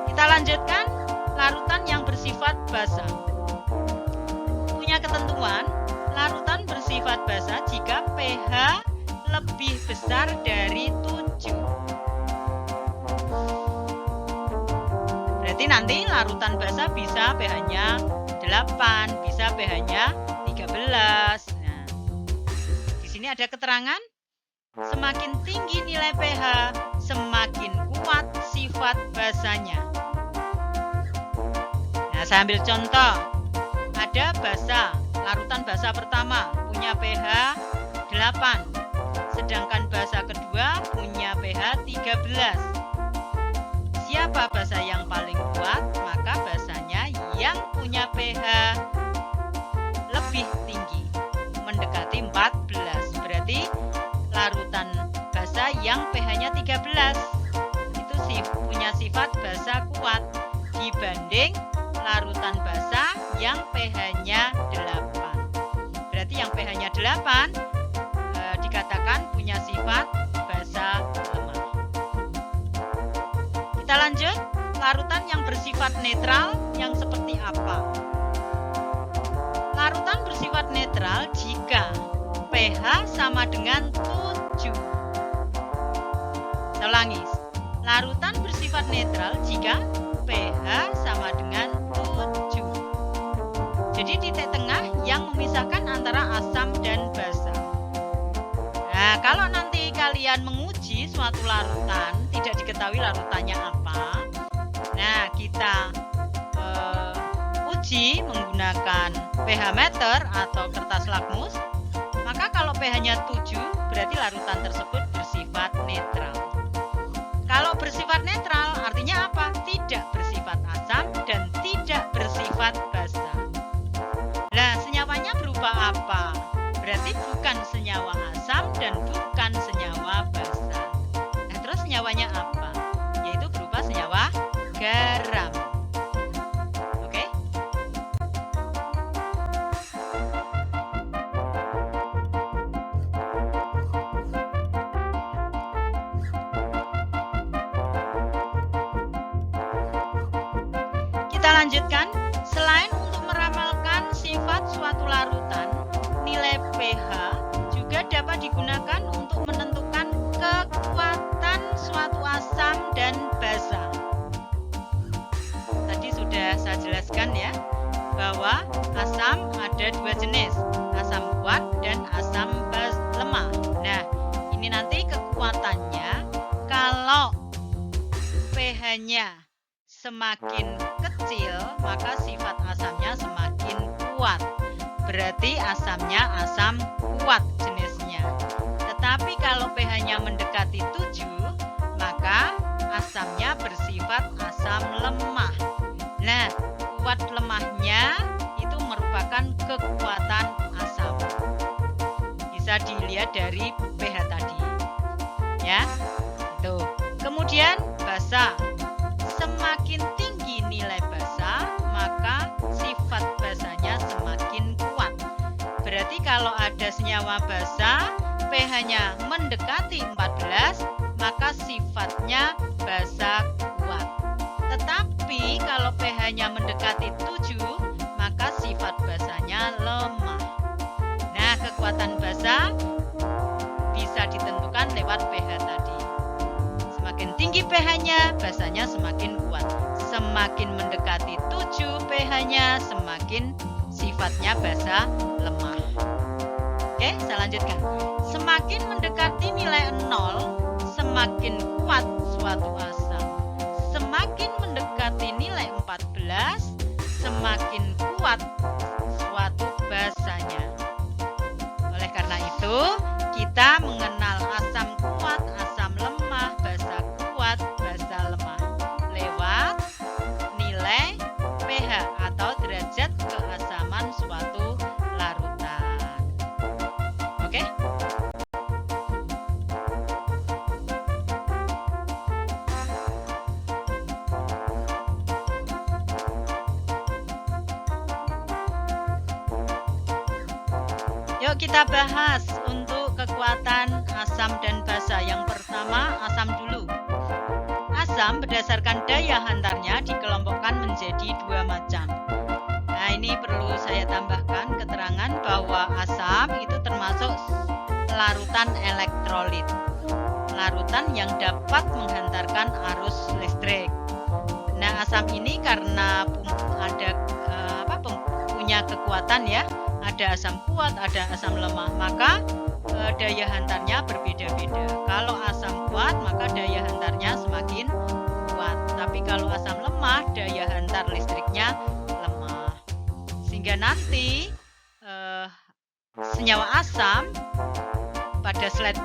Kita lanjutkan larutan yang bersifat basa. Punya ketentuan larutan bersifat basa jika pH lebih besar dari 7. Berarti nanti larutan basa bisa pH-nya 8, bisa pH-nya 13. Nah, di sini ada keterangan semakin tinggi nilai pH, semakin kuat sifat basanya. Nah, saya ambil contoh. Ada basa, larutan basa pertama punya pH 8, sedangkan basa kedua punya pH 13. Siapa basa yang paling kuat? Maka basanya yang punya pH lebih tinggi, mendekati 14. Berarti larutan basa yang pH-nya 13 itu punya sifat basa kuat dibanding larutan basa yang pH-nya 8. Berarti yang pH-nya 8 dikatakan punya sifat basa lemah. Kita lanjut, larutan yang bersifat netral yang seperti apa? Larutan bersifat netral jika pH sama dengan 7. Saya ulangi, larutan bersifat netral jika pH sama dengan 7. Jadi titik tengah yang memisahkan antara asam dan basa. Nah, kalau nanti kalian menguji suatu larutan, tidak diketahui larutannya apa. Nah, kita uji menggunakan pH meter atau kertas lakmus. Maka kalau pH-nya 7, berarti larutan tersebut bersifat netral. Kalau bersifat netral artinya apa? Tidak bersifat asam dan tidak bersifat basa. Nah, senyawanya berupa apa? Berarti bukan senyawa asam dan bukan senyawa basa. Nah, terus senyawanya apa? Yaitu berupa senyawa garam. Oke? Kita lanjutkan. Selain untuk meramalkan sifat suatu larutan, nilai pH juga dapat digunakan untuk menentukan kekuatan suatu asam dan basa. Tadi sudah saya jelaskan ya, bahwa asam ada dua jenis, asam kuat dan asam lemah. Nah, ini nanti kekuatannya, kalau pH-nya semakin kecil, maka sifat asamnya semakin kuat. Berarti asamnya asam kuat jenisnya. Tetapi kalau pH-nya mendekati 7, maka asamnya bersifat asam lemah. Nah, kuat lemahnya itu merupakan kekuatan asam. Bisa dilihat dari pH tadi. Ya. Tuh. Kemudian basa. Semakin tinggi nilai basa, maka sifat basanya semakin kuat. Berarti kalau ada senyawa basa, pH-nya mendekati 14, maka sifatnya basa kuat. Tetapi kalau pH-nya mendekati 7, maka sifat basanya lemah. Nah, kekuatan basa bisa ditentukan lewat pH tadi. Semakin tinggi pH-nya, basanya semakin kuat. Semakin mendekati 7 pH-nya, semakin sifatnya basa lemah. Oke, saya lanjutkan. Semakin mendekati nilai 0, semakin kuat suatu asam. Semakin mendekati nilai 14, semakin kuat suatu basanya. Oleh karena itu, kita mengenal asam kuat, asam lemah, basa kuat, basa lemah lewat nilai pH atau derajat keasaman suatu larutan. Oke? Yuk kita bahas untuk kekuatan asam dan basa. Yang pertama, asam dulu. Asam berdasarkan daya hantarnya dikelompokkan menjadi dua macam. Nah, ini perlu saya tambahkan keterangan bahwa asam itu termasuk larutan elektrolit. Larutan yang dapat menghantarkan arus listrik. Nah, asam ini karena ada punya kekuatan ya, ada asam kuat, ada asam lemah, maka daya hantarnya berbeda-beda. Kalau asam kuat, maka daya hantarnya semakin kuat. Tapi kalau asam lemah, daya hantar listriknya lemah. Sehingga nanti senyawa asam pada slide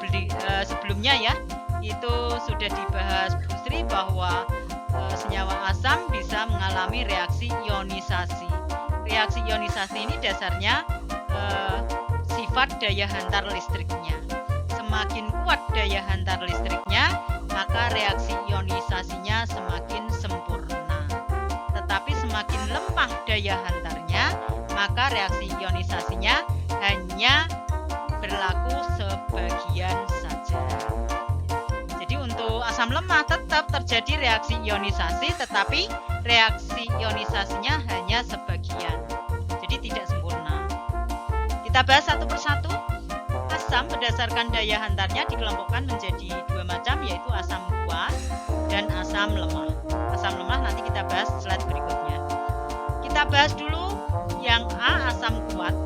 sebelumnya ya, itu sudah dibahas Bu Sri bahwa senyawa asam bisa mengalami reaksi ionisasi. Reaksi ionisasi ini dasarnya sifat daya hantar listriknya. Semakin kuat daya hantar listriknya, maka reaksi ionisasinya semakin sempurna. Tetapi semakin lemah daya hantarnya, maka reaksi ionisasinya hanya berlaku sebagian saja. Jadi untuk asam lemah tetap terjadi reaksi ionisasi, tetapi reaksi ionisasinya hanya sebagian. Jadi tidak sempurna. Kita bahas satu persatu. Asam berdasarkan daya hantarnya dikelompokkan menjadi dua macam, yaitu asam kuat dan asam lemah. Asam lemah nanti kita bahas slide berikutnya. Kita bahas dulu yang A, asam kuat.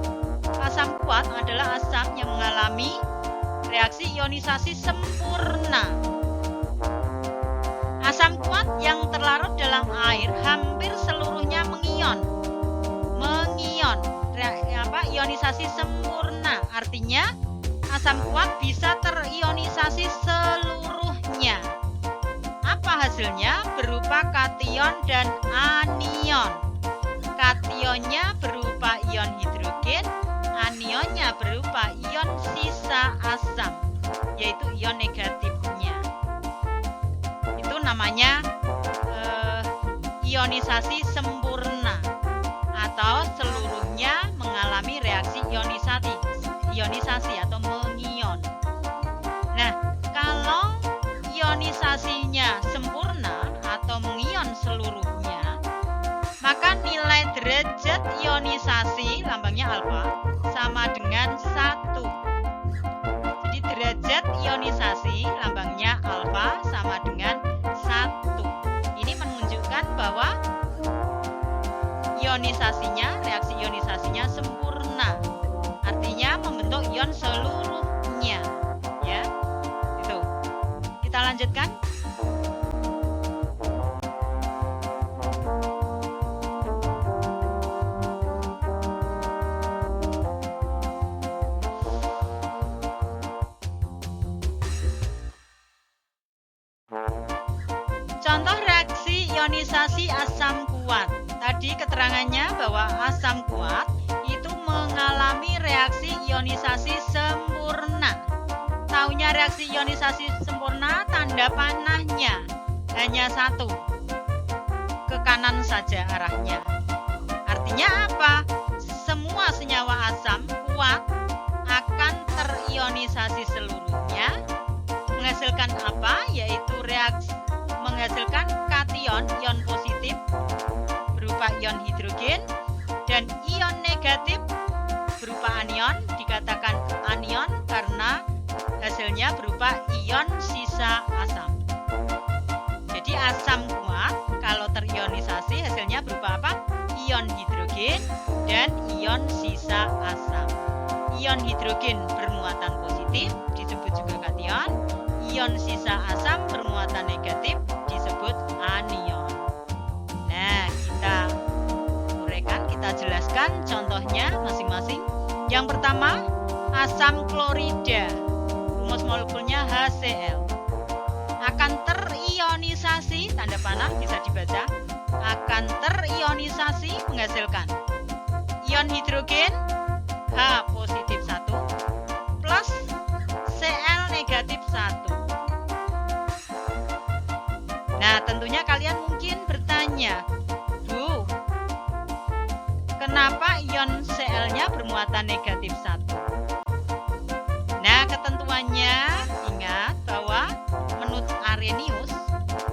Asam kuat adalah asam yang mengalami reaksi ionisasi sempurna. Asam kuat yang terlarut dalam air hampir seluruhnya mengion. Ionisasi sempurna. Artinya asam kuat bisa terionisasi seluruhnya. Apa hasilnya? Berupa kation dan anion. Kationnya berupa ion hidrogen, anionnya berupa ion sisa asam, yaitu ion negatifnya. Itu namanya ionisasi sempurna, atau seluruhnya mengalami reaksi ionisasi atau mengion. Nah, kalau ionisasinya sempurna atau mengion seluruhnya, maka nilai derajat ionisasi lambangnya alfa sama dengan 1. Jadi derajat ionisasi lambangnya alfa sama dengan 1. Ini menunjukkan bahwa reaksi ionisasinya sempurna. Artinya membentuk ion seluruhnya. Ya. Itu. Kita lanjutkan. Contoh reaksi ionisasi asam kuat. Tadi keterangannya bahwa asam kuat itu mengalami reaksi ionisasi sempurna. Taunya reaksi ionisasi sempurna, tanda panahnya hanya 1. Ke kanan saja arahnya. Artinya apa? Semua senyawa asam kuat akan terionisasi seluruhnya. Menghasilkan apa? Yaitu reaksi menghasilkan kation, ion positif berupa ion hidrogen, dan ion negatif berupa anion. Dikatakan anion karena hasilnya berupa ion sisa asam. Jadi asam kuat kalau terionisasi hasilnya berupa apa? Ion hidrogen dan ion sisa asam. Ion hidrogen bermuatan positif disebut juga kation. Ion sisa asam bermuatan negatif disebut anion. Nah, kita uraikan, kita jelaskan contohnya masing-masing. Yang pertama, asam klorida. Rumus molekulnya HCl. Akan terionisasi, tanda panah bisa dibaca, akan terionisasi menghasilkan ion hidrogen H positif 1 plus Cl negatif 1. Nah, tentunya kalian mungkin bertanya, Bu, kenapa ion Cl-nya bermuatan negatif 1? Nah, ketentuannya ingat bahwa menurut Arrhenius,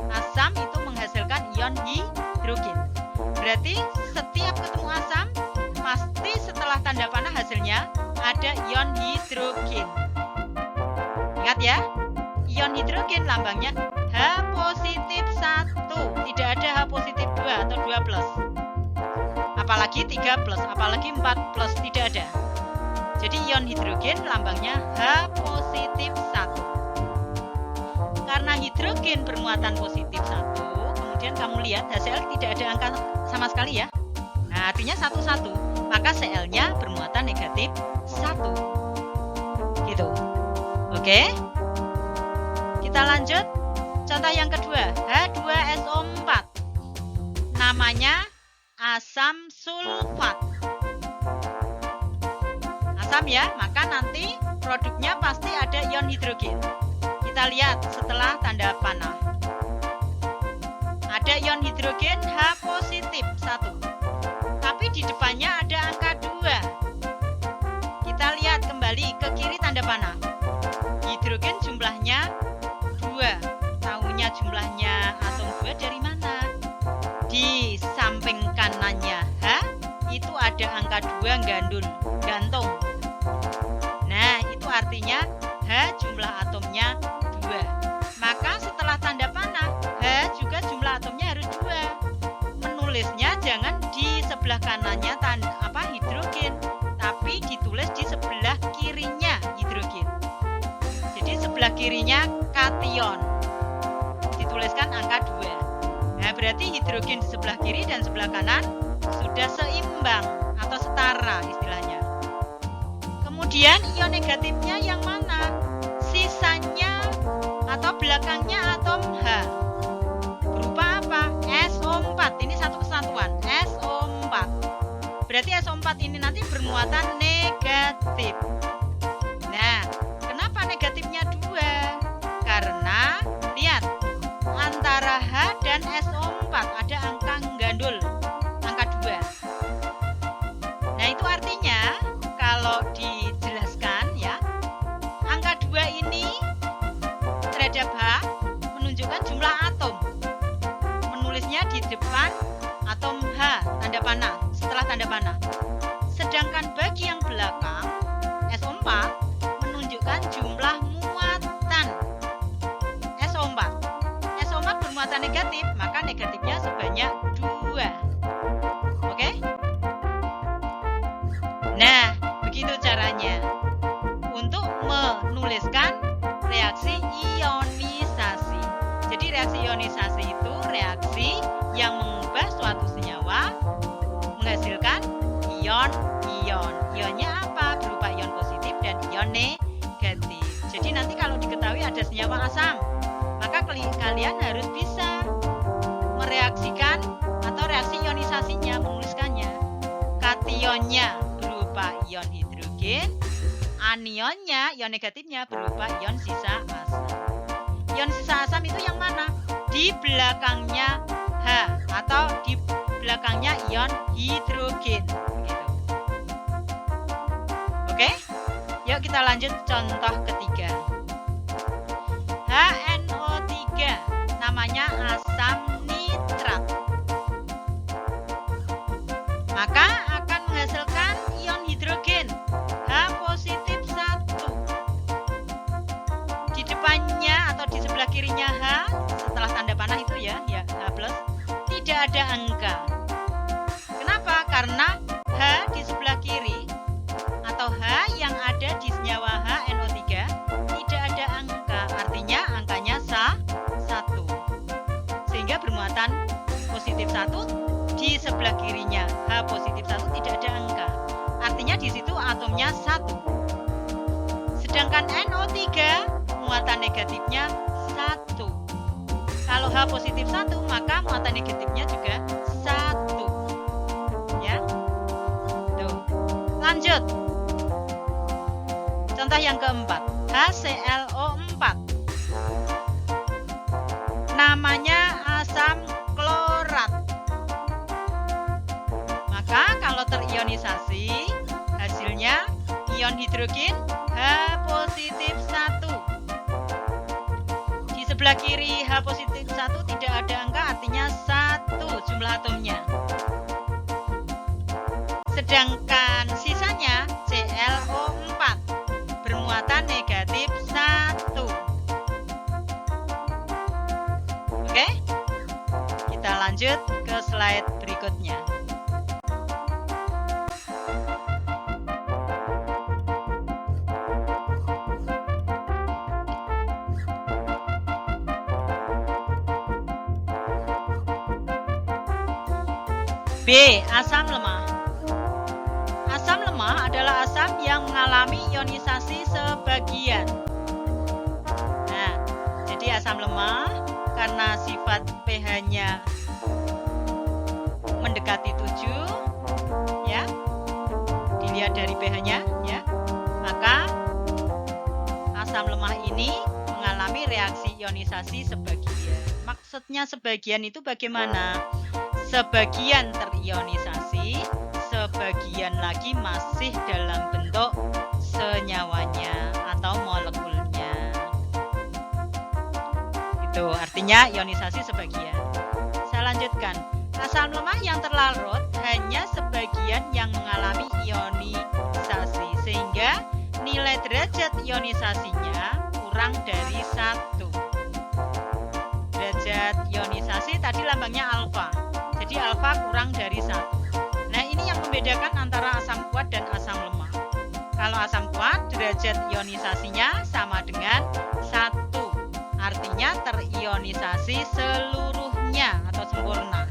asam itu menghasilkan ion hidrogen. Berarti setiap ketemu asam, pasti setelah tanda panah hasilnya ada ion hidrogen. Ingat ya, ion hidrogen lambangnya H positif 1, tidak ada H positif 2 atau 2 plus. Apalagi 3 plus, apalagi 4 plus, tidak ada. Jadi ion hidrogen lambangnya H positif 1. Karena hidrogen bermuatan positif 1, kemudian kamu lihat HCl tidak ada angka sama sekali ya. Nah, artinya 1-1, maka Cl-nya bermuatan negatif 1. Gitu. Oke? Kita lanjut. Contoh yang kedua, H2SO4. Namanya asam sulfat. Asam ya, maka nanti produknya pasti ada ion hidrogen. Kita lihat setelah tanda panah. Ada ion hidrogen H positif 1. Tapi di depannya ada angka 2. Kita lihat kembali ke kiri tanda panah. Hidrogen jumlahnya 2. Taunya jumlahnya atom 2 dari mana? Di samping kanannya H itu ada angka 2 gantung. Nah, itu artinya H jumlah atomnya 2. Maka setelah tanda panah, H juga jumlah atomnya harus 2. Menulisnya jangan di sebelah kanannya hidrogen, tapi ditulis di sebelah kirinya hidrogen. kirinya kation. Dituliskan angka 2. Nah, berarti hidrogen di sebelah kiri dan sebelah kanan sudah seimbang atau setara istilahnya. Kemudian ion negatifnya yang mana? Sisanya atau belakangnya atom H. Berupa apa? SO4. Ini satu kesatuan, SO4. Berarti SO4 ini nanti bermuatan negatif. Nah, kenapa negatifnya 2? Karena lihat, antara H dan SO4 ada angka gandul, angka 2. Nah, itu artinya kalau dijelaskan ya, angka 2 ini terhadap H menunjukkan jumlah atom. Menulisnya di depan atom H, tanda panah, setelah tanda panah. Sedangkan bagi yang belakang, SO4 menunjukkan jumlah muatan. SO4 bermuatan negatif, maka negatifnya sebanyak 2. Oke? Nah, begitu caranya untuk menuliskan reaksi ionisasi. Jadi reaksi ionisasi itu reaksi yang mengubah suatu senyawa menghasilkan ion-ion. Ionnya apa? Berupa ion positif dan ion negatif. Jadi nanti kalau diketahui ada senyawa asam, maka kalian harus bisa mereaksikan atau reaksi ionisasinya, menuliskannya. Kationnya berupa ion hidrogen, anionnya, ion negatifnya berupa ion sisa asam. Ion sisa asam itu yang mana? Di belakangnya H atau di belakangnya ion hidrogen. Gitu. Oke? Yuk kita lanjut contoh ketiga. HNO3 namanya asam nitrat. Maka akan menghasilkan ion hidrogen H positif 1. Di depannya atau di sebelah kirinya H, setelah tanda panah itu ya H plus, tidak ada angka. Kenapa? Karena H di sebelah kiri atau H yang ada di senyawa HNO3 tidak ada angka, artinya angkanya 1. Sehingga bermuatan positif 1 di sebelah kirinya H positif 1 tidak ada angka. Artinya di situ atomnya 1. Sedangkan NO3 muatan negatifnya 1. Kalau H positif 1 maka muatan negatifnya juga 1. Ya. Tuh. Lanjut. Contoh yang keempat, HClO4. Namanya asam klorat. Maka kalau terionisasi, hasilnya ion hidrogen H positif 1. Di sebelah kiri H positif 1 tidak ada angka, artinya 1 jumlah atomnya. Sedangkan sisanya ClO4 bermuatan negatif 1. Oke? Kita lanjut ke slide berikutnya. B. Asam lemah. Asam lemah adalah asam yang mengalami ionisasi sebagian. Nah, jadi asam lemah karena sifat pH-nya mendekati 7, ya. Dilihat dari pH-nya, ya. Maka asam lemah ini mengalami reaksi ionisasi sebagian. Maksudnya sebagian itu bagaimana? Sebagian terionisasi, sebagian lagi masih dalam bentuk senyawanya atau molekulnya. Itu artinya ionisasi sebagian. Saya lanjutkan. Asam lemah yang terlarut hanya sebagian yang mengalami ionisasi, sehingga nilai derajat ionisasinya kurang dari 1. Derajat ionisasi tadi lambangnya alfa. Jadi alfa kurang dari 1. Nah, ini yang membedakan antara asam kuat dan asam lemah. Kalau asam kuat, derajat ionisasinya sama dengan 1. artinya terionisasi seluruhnya atau sempurna.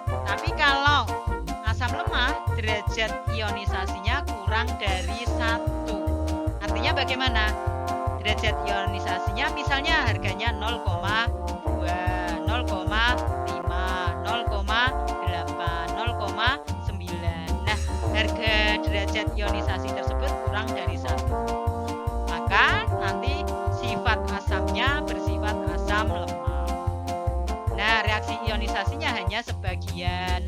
Tapi kalau asam lemah, derajat ionisasinya kurang dari 1. Artinya bagaimana? Derajat ionisasinya misalnya harganya 0,2, 0,5, 0,8, 0,9. Nah, harga derajat ionisasi tersebut kurang dari 1. Maka nanti sifat asamnya bersifat asam lemah. Nah, reaksi ionisasinya hanya sebagian.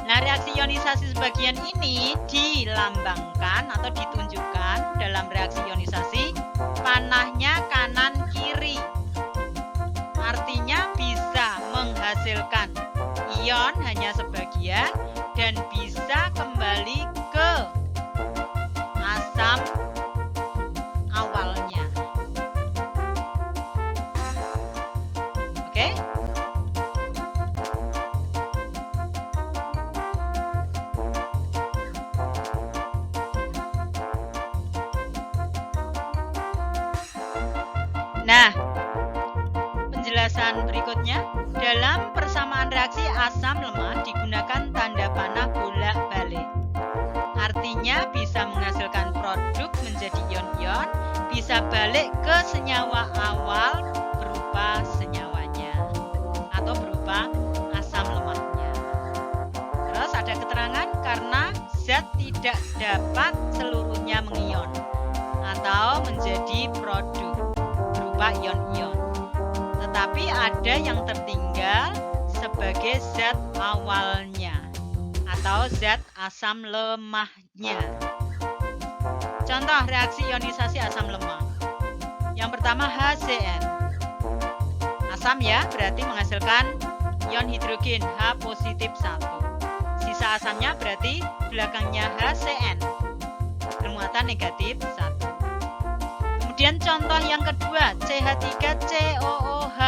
Nah, reaksi ionisasi sebagian ini dilambangkan atau ditunjukkan dalam reaksi ionisasi panahnya kanan kiri. Artinya bisa menghasilkan ion hanya sebagian dan bisa kembali ke asam awalnya. Oke? Nah, penjelasan berikutnya, dalam persamaan reaksi asam lemah digunakan tanda panah bolak-balik. Artinya bisa menghasilkan produk menjadi ion-ion, bisa balik ke senyawa awal berupa senyawanya atau berupa asam lemahnya. Terus ada keterangan karena zat tidak dapat seluruhnya mengion atau menjadi produk berupa ion-ion. Tetapi ada yang tertinggal sebagai zat awalnya atau zat asam lemahnya. Contoh reaksi ionisasi asam lemah. Yang pertama HCN. Asam ya, berarti menghasilkan ion hidrogen H positif 1. Sisa asamnya berarti belakangnya HCN, bermuatan negatif 1. Kemudian contoh yang kedua, CH3COOH.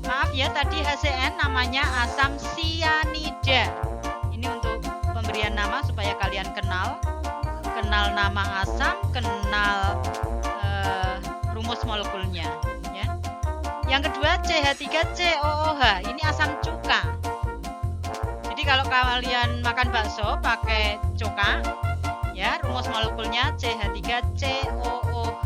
Maaf ya, tadi HCN namanya asam sianida. Ini untuk pemberian nama supaya kalian kenal nama asam, kenal rumus molekulnya. Ya. Yang kedua, CH3COOH. Ini asam cuka. Jadi kalau kalian makan bakso pakai cuka, ya, rumus molekulnya CH3COOH.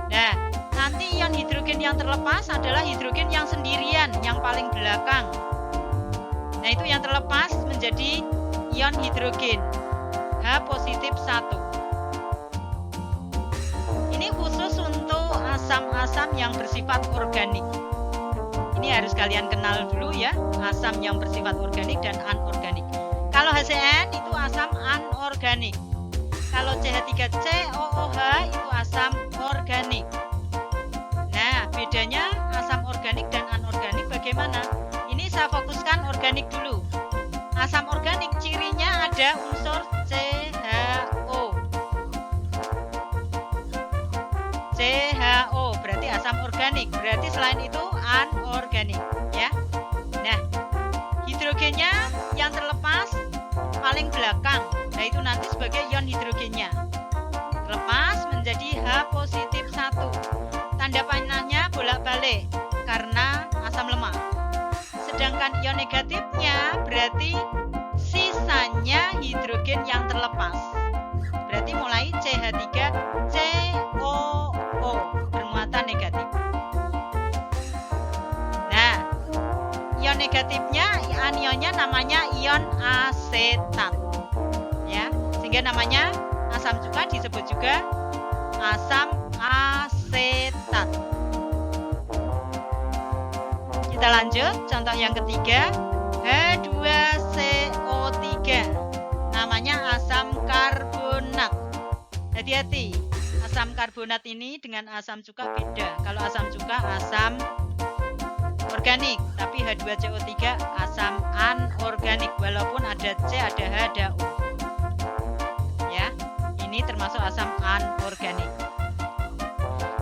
Nah, nanti ion hidrogen yang terlepas adalah hidrogen yang sendirian, yang paling belakang. Nah, itu yang terlepas menjadi ion hidrogen H positif 1. Ini khusus untuk asam-asam yang bersifat organik. Ini harus kalian kenal dulu ya, asam yang bersifat organik dan anorganik. Kalau HCN itu asam anorganik. Kalau CH3COOH itu asam organik. Nah, bedanya asam organik dan anorganik bagaimana? Ini saya fokuskan organik dulu. Asam organik cirinya ada unsur CHO. CHO berarti asam organik. Berarti selain itu anorganik, ya. Nah, hidrogennya yang terlepas paling belakang. Nah, itu nanti sebagai ion hidrogennya. Terlepas menjadi H positif 1. Tanda panahnya bolak-balik karena asam lemah. Sedangkan ion negatifnya berarti sisanya hidrogen yang terlepas. Berarti mulai CH3COO bermuatan negatif. Nah, ion negatifnya, anionnya namanya ion asetat. Ya, sehingga namanya asam cuka disebut juga asam asetat. Kita lanjut, contoh yang ketiga, H2CO3. Namanya asam karbonat. Hati-hati, asam karbonat ini dengan asam cuka beda. Kalau asam cuka asam organik, tapi H2CO3 asam anorganik, walaupun ada C, ada H, ada O. Ya, ini termasuk asam anorganik.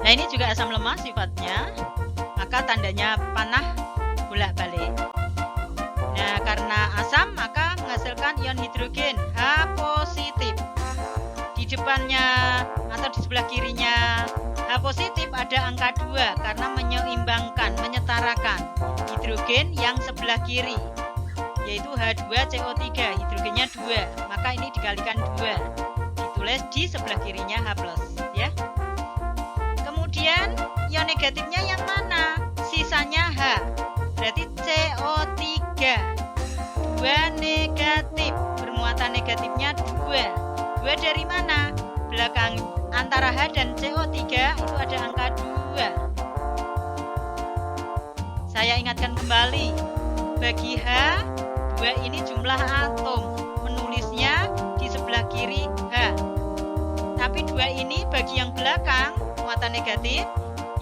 Nah, ini juga asam lemah sifatnya, maka tandanya panah bolak-balik. Nah, karena asam maka menghasilkan ion hidrogen H positif. Di depannya atau di sebelah kirinya H H positif ada angka 2 karena menyeimbangkan, menyetarakan hidrogen yang sebelah kiri, yaitu H2CO3, hidrogennya 2, maka ini dikalikan 2, ditulis di sebelah kirinya H+, ya. Kemudian ion negatifnya yang mana? Sisanya H, berarti CO3, 2 negatif, bermuatan negatifnya 2 dari mana? Belakang antara H dan CO3 itu ada angka 2. Saya ingatkan kembali, bagi H, 2 ini jumlah atom, menulisnya di sebelah kiri H. Tapi 2 ini bagi yang belakang, muatan negatif,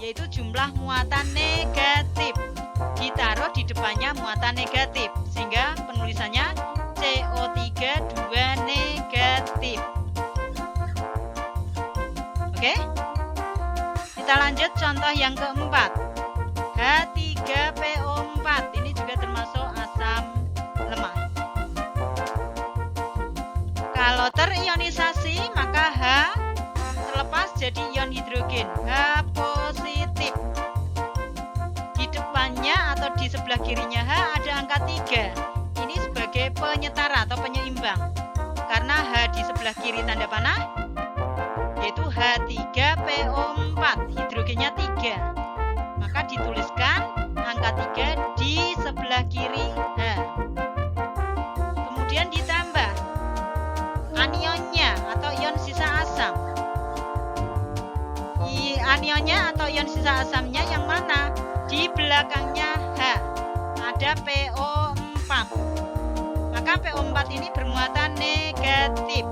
yaitu jumlah muatan negatif, ditaruh di depannya muatan negatif, sehingga penulisannya CO3 2 negatif. Oke, kita lanjut contoh yang keempat. H3PO4, ini juga termasuk asam lemah. Kalau terionisasi, maka H terlepas jadi ion hidrogen, H positif. Di depannya atau di sebelah kirinya H ada angka 3. Ini sebagai penyetara atau penyeimbang. Karena H di sebelah kiri tanda panah, yaitu H3PO4, hidrogennya 3, maka dituliskan angka 3 di sebelah kiri H. Kemudian ditambah anionnya atau ion sisa asam. Anionnya atau ion sisa asamnya yang mana? Di belakangnya H ada PO4, maka PO4 ini bermuatan negatif.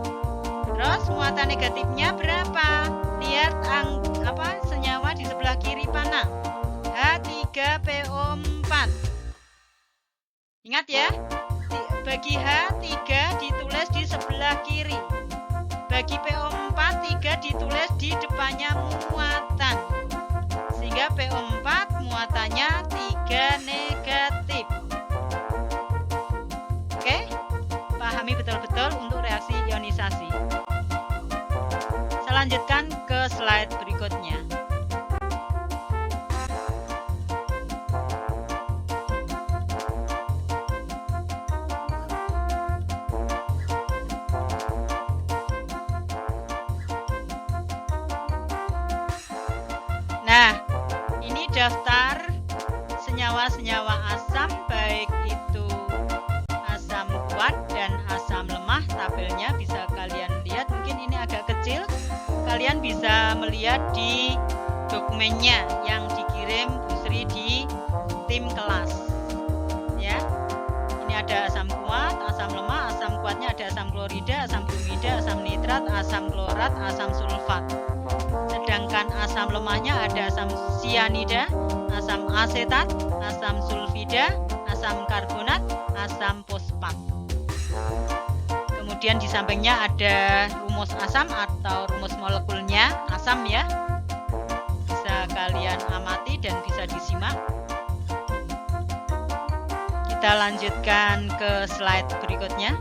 Terus muatan negatifnya berapa? Lihat senyawa di sebelah kiri panah. H3PO4. Ingat ya, bagi H3 ditulis di sebelah kiri. Bagi PO4 3 ditulis di depannya muatan. Sehingga PO4 muatannya 3 negatif. Oke? Pahami betul-betul untuk reaksi ionisasi. Saya lanjutkan ke slide berikutnya. Nah, ini daftar senyawa-senyawa asam, baik itu asam kuat dan asam lemah. Tabelnya bisa kalian lihat, mungkin ini agak kecil. Kalian bisa melihat di dokumennya yang dikirim Bu Sri di tim kelas. Ya, ini ada asam kuat, asam lemah. Asam kuatnya ada asam klorida, asam bromida, asam nitrat, asam klorat, asam sulfat. Sedangkan asam lemahnya ada asam sianida, asam asetat, asam sulfida, asam karbonat, asam fosfat. Kemudian di sampingnya ada rumus asam atau rumus molekulnya asam ya. Bisa kalian amati dan bisa disimak. Kita lanjutkan ke slide berikutnya.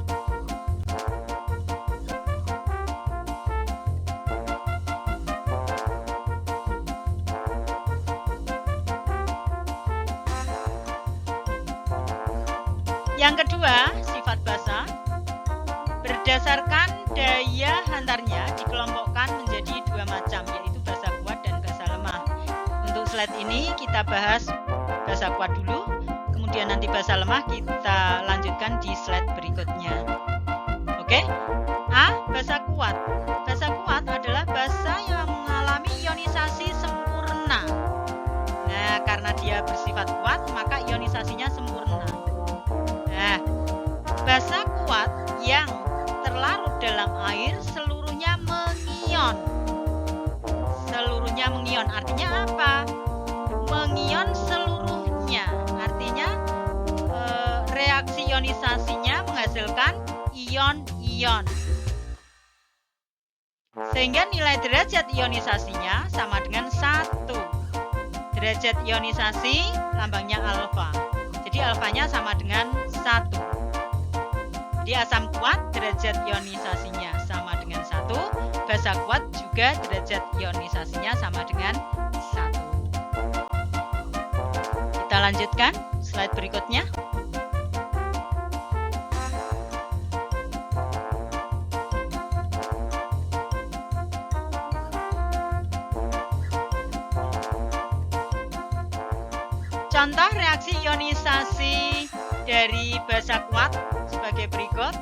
Yang kedua, sifat basa. Berdasarkan daya hantarnya dikelompokkan menjadi 2 macam, yaitu basa kuat dan basa lemah. Untuk slide ini kita bahas basa kuat dulu, kemudian nanti basa lemah kita lanjutkan di slide berikutnya. Oke? A. Basa kuat. Basa kuat adalah basa yang mengalami ionisasi sempurna. Nah, karena dia bersifat kuat, maka ionisasinya sempurna. Nah, basa kuat yang terlarut dalam air seluruhnya mengion. Seluruhnya mengion artinya apa? Mengion seluruhnya. Artinya reaksi ionisasinya menghasilkan ion-ion. Sehingga nilai derajat ionisasinya sama dengan 1. Derajat ionisasi lambangnya alfa. Jadi alfanya sama dengan 1. Di asam kuat derajat ionisasinya sama dengan 1, basa kuat juga juga derajat ionisasinya sama dengan 1. Kita lanjutkan slide berikutnya. Contoh reaksi ionisasi dari basa kuat sebagai berikut.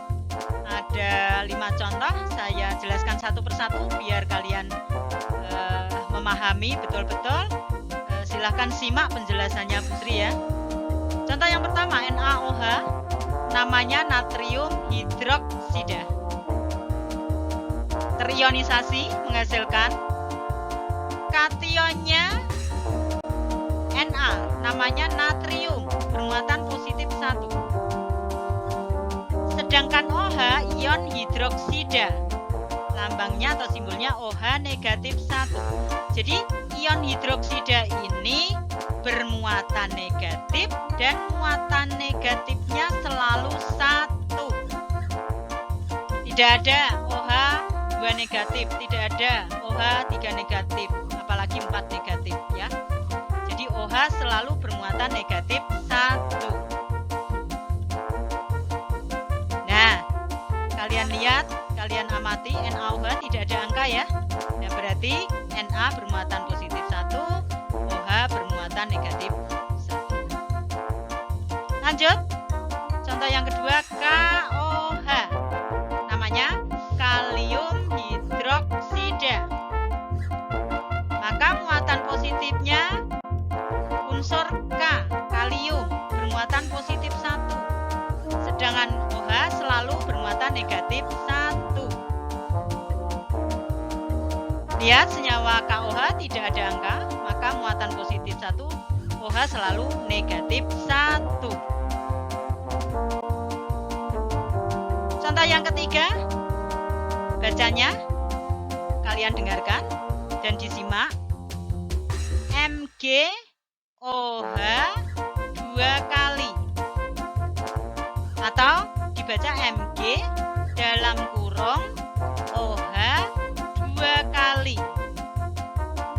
Ada 5 contoh, saya jelaskan satu persatu biar kalian memahami betul-betul. Silahkan simak penjelasannya Bu Sri ya. Contoh yang pertama, NaOH, namanya natrium hidroksida. Terionisasi menghasilkan kationnya Na, namanya natrium, bermuatan positif 1. Sedangkan OH, ion hidroksida, lambangnya atau simbolnya OH negatif 1. Jadi ion hidroksida ini bermuatan negatif dan muatan negatifnya selalu 1. Tidak ada OH 2 negatif, tidak ada OH 3 negatif, apalagi 4 negatif ya. Jadi OH selalu bermuatan negatif 1. Nah, kalian lihat, kalian amati NaOH tidak ada angka ya. Nah, berarti Na bermuatan positif 1, OH bermuatan negatif 1. Lanjut. Contoh yang kedua, KOH. Namanya kalium hidroksida. Maka muatan positifnya unsur K, kalium, bermuatan positif 1. Sedangkan OH selalu bermuatan negatif 1. Lihat, senyawa KOH tidak ada angka, maka muatan positif 1, OH selalu negatif 1. Contoh yang ketiga, bacanya kalian dengarkan dan disimak. MgOH 2 kali, atau dibaca Mg dalam kurung OH 2 kali,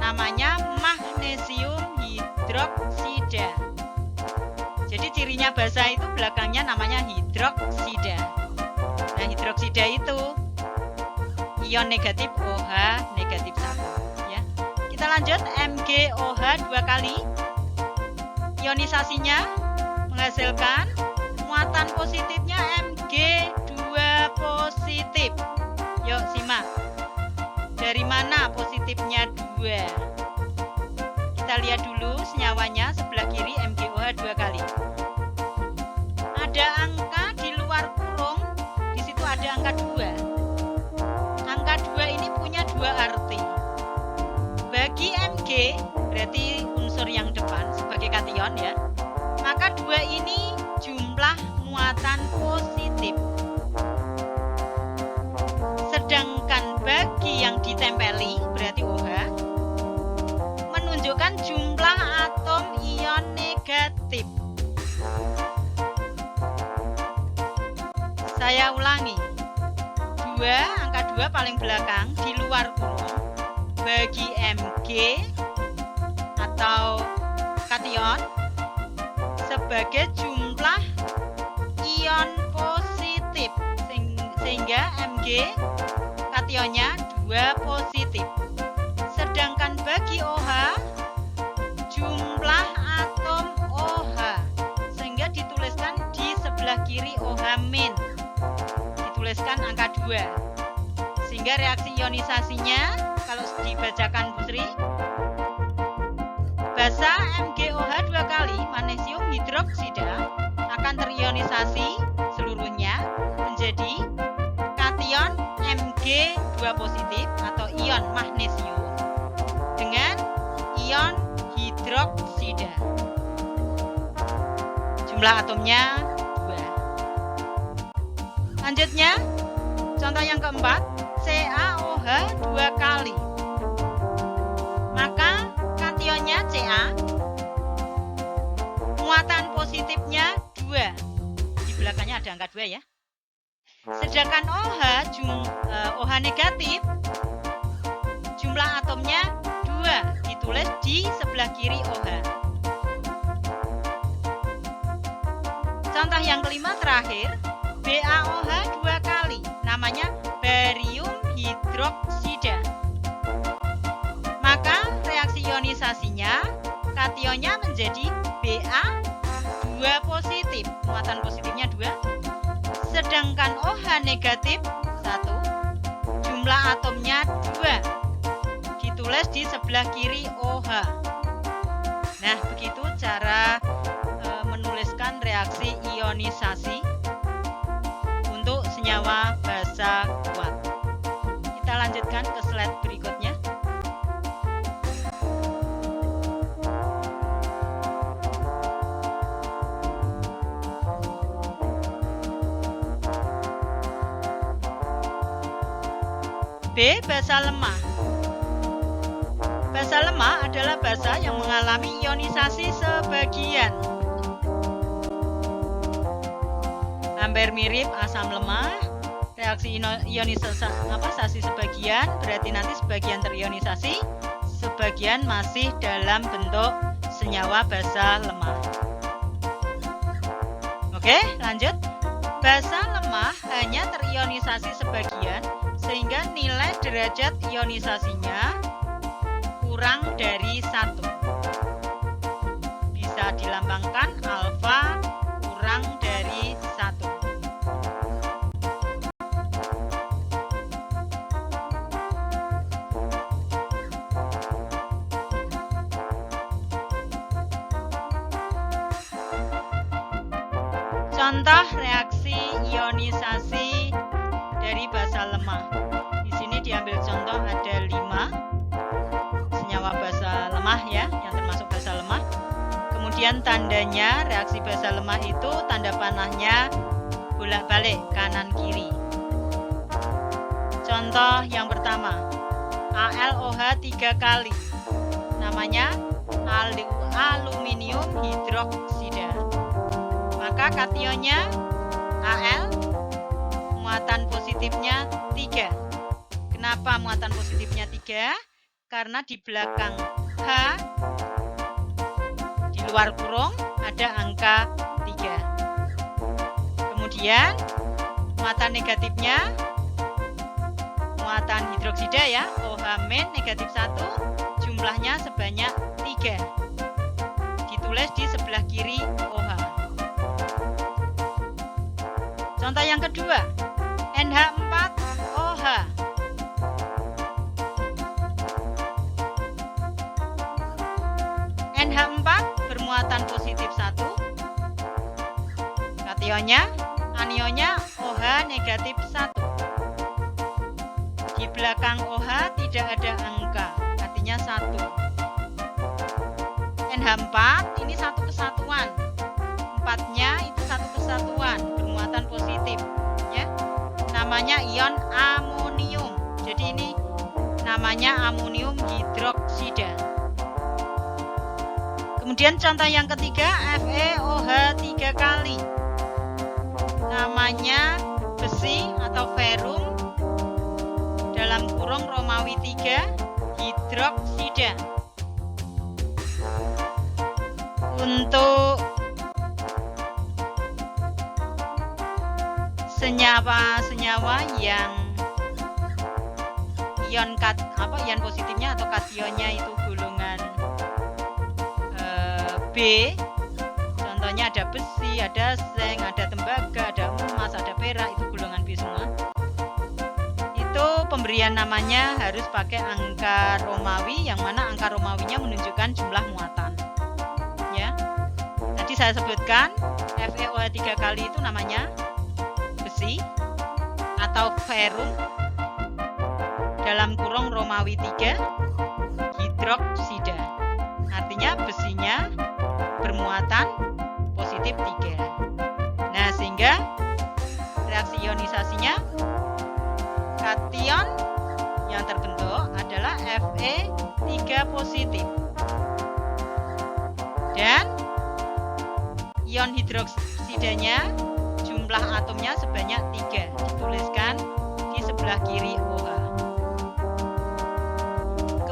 namanya magnesium hidroksida. Jadi cirinya basa itu belakangnya namanya hidroksida. Nah, hidroksida itu ion negatif OH negatif 1 ya. Kita lanjut, MgOH 2 kali. Ionisasinya menghasilkan muatan positifnya Mg2 positif. Yuk simak. Dari mana positifnya 2? Kita lihat dulu senyawanya sebelah kiri, MgOH 2 kali. Ada angka di luar kurung, di situ ada angka 2. Angka 2 ini punya 2 arti. Bagi Mg, berarti unsur yang depan sebagai kation ya, maka 2 ini jumlah muatan positif. Sedangkan bagi yang ditempeli, berarti OH, menunjukkan jumlah atom ion negatif. Saya ulangi, angka 2 paling belakang di luar kurung bagi Mg atau kation sebagai jumlah ion positif, sehingga Mg kationnya 2 positif. Sedangkan bagi OH jumlah atom OH, sehingga dituliskan di sebelah kiri OH min, dituliskan angka 2, sehingga reaksi ionisasinya kalau dibacakan Bu Sri, basa MgOH 2 kali magnesium hidroksida akan terionisasi seluruhnya menjadi kation Mg2 positif atau ion magnesium dengan ion hidroksida. Jumlah atomnya 2. Lanjutnya, contoh yang keempat, CaOH 2 kali. Maka kationnya Ca, muatan positifnya 2. Di belakangnya ada angka 2 ya. Sedangkan OH, OH negatif, Jumlah atomnya 2, ditulis di sebelah kiri OH. Contoh yang kelima terakhir, BaOH 2 kali, namanya barium hidroksida. Maka reaksi ionisasinya, kationnya menjadi Ba 2 positif, muatan positifnya 2, sedangkan OH negatif 1, jumlah atomnya 2, ditulis di sebelah kiri OH. Nah, begitu cara menuliskan reaksi ionisasi untuk senyawa basa kuat. Kita lanjutkan ke slide berikutnya. B. Basa lemah. Basa lemah adalah basa yang mengalami ionisasi sebagian. Hampir mirip asam lemah. Reaksi ionisasi sebagian berarti nanti sebagian terionisasi, sebagian masih dalam bentuk senyawa basa lemah. Oke, lanjut. Basa lemah hanya terionisasi sebagian, sehingga nilai derajat ionisasinya kurang dari 1. Bisa dilambangkan alfa kurang dari 1. Contoh reaksi ionisasi dari basa lemah. Di sini diambil contoh ada 5 senyawa basa lemah ya, yang termasuk basa lemah. Kemudian tandanya reaksi basa lemah itu tanda panahnya bolak-balik kanan kiri. Contoh yang pertama, AlOH 3 kali. Namanya aluminium hidroksida. Maka kationnya Al, muatan positifnya 3. Kenapa muatan positifnya 3? Karena di belakang H, di luar kurung, ada angka 3. Kemudian, muatan negatifnya, muatan hidroksida ya, OH- negatif 1, jumlahnya sebanyak 3. Ditulis di sebelah kiri OH. Contoh yang kedua, NH4OH. NH4 bermuatan positif 1. Kationnya, anionnya OH negatif 1. Di belakang OH tidak ada angka, artinya 1. NH4 ini satu kesatuan. 4-nya itu satu kesatuan, bermuatan positif ya. Namanya ion amonium. Jadi ini namanya amonium hidroksida. Kemudian contoh yang ketiga, FeOH 3 kali. Namanya besi atau ferrum dalam kurung Romawi 3 hidroksida. Untuk senyawa-senyawa yang ion positifnya atau kationnya itu golongan B. Contohnya ada besi, ada seng, ada tembaga, ada emas, ada perak, itu golongan B semua. Itu pemberian namanya harus pakai angka Romawi, yang mana angka Romawinya menunjukkan jumlah muatan. Ya. Tadi saya sebutkan FeOH 3 kali itu namanya besi atau ferrum dalam kurung Romawi 3 hidroksida. Artinya besinya bermuatan positif 3. Nah, sehingga reaksi ionisasinya kation yang terbentuk adalah Fe3 positif. Dan ion hidroksidanya jumlah atomnya sebanyak 3, dituliskan di sebelah kiri OH.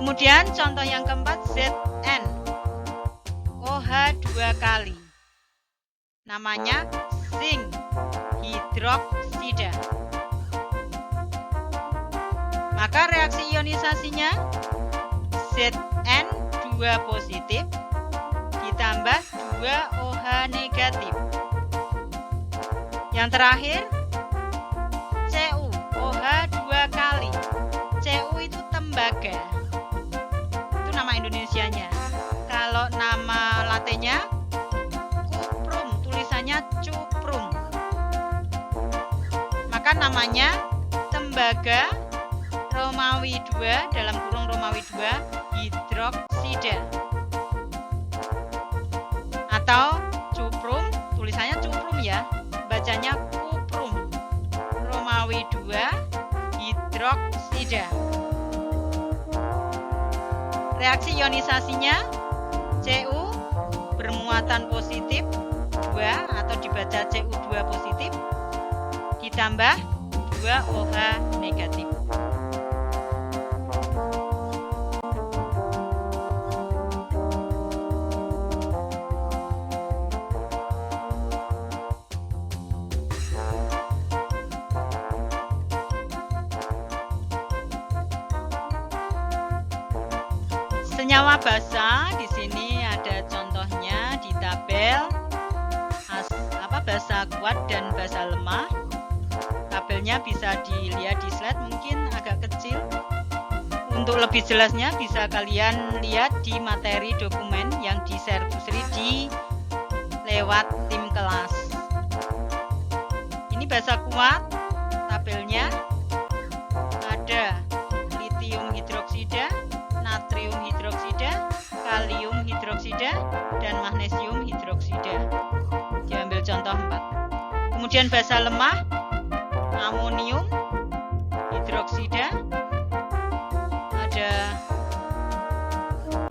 Kemudian contoh yang keempat, ZN OH 2 kali. Namanya zinc hidroksida. Maka reaksi ionisasinya Zn2 positif ditambah 2 OH negatif. Yang terakhir Cu OH 2 kali. Cu itu tembaga. Itu nama Indonesianya. Kalau nama latennya cuprum, tulisannya cuprum. Maka namanya tembaga Romawi 2 dalam kurung Romawi 2 hidroksida. Atau cuprum, tulisannya cuprum ya, bacanya cuprum. Romawi 2 hidroksida. Reaksi ionisasinya Cu bermuatan positif 2 atau dibaca Cu2 positif ditambah 2 OH negatif. Senyawa basa di sini ada contohnya di tabel basa kuat dan basa lemah. Tabelnya bisa dilihat di slide, mungkin agak kecil. Untuk lebih jelasnya bisa kalian lihat di materi dokumen yang di-share Bu Sri di lewat tim kelas. Ini basa kuat, tabelnya ada litium hidroksida, natrium hidroksida, kalium hidroksida, dan magnesium hidroksida. Diambil contoh 4. Kemudian basa lemah, amonium hidroksida, ada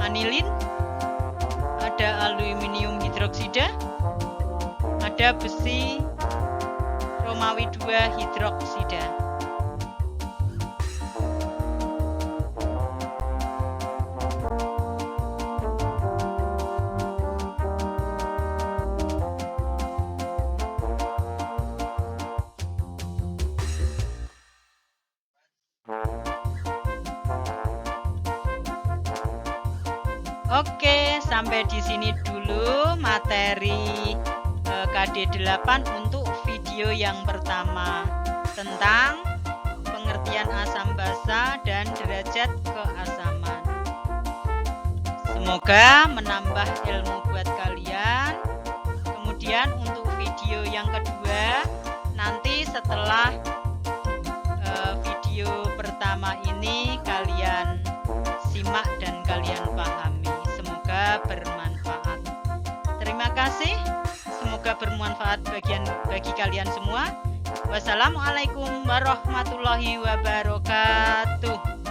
anilin, ada aluminium hidroksida, ada besi Romawi 2 hidroksida. Oke, sampai di sini dulu materi KD8 untuk video yang pertama tentang pengertian asam basa dan derajat keasaman. Semoga menambah ilmu buat kalian. Kemudian untuk video yang kedua, nanti setelah video pertama ini kalian simak dan kalian pahami. Semoga bermanfaat. Terima kasih. Semoga bermanfaat bagi kalian semua. Wassalamualaikum warahmatullahi wabarakatuh.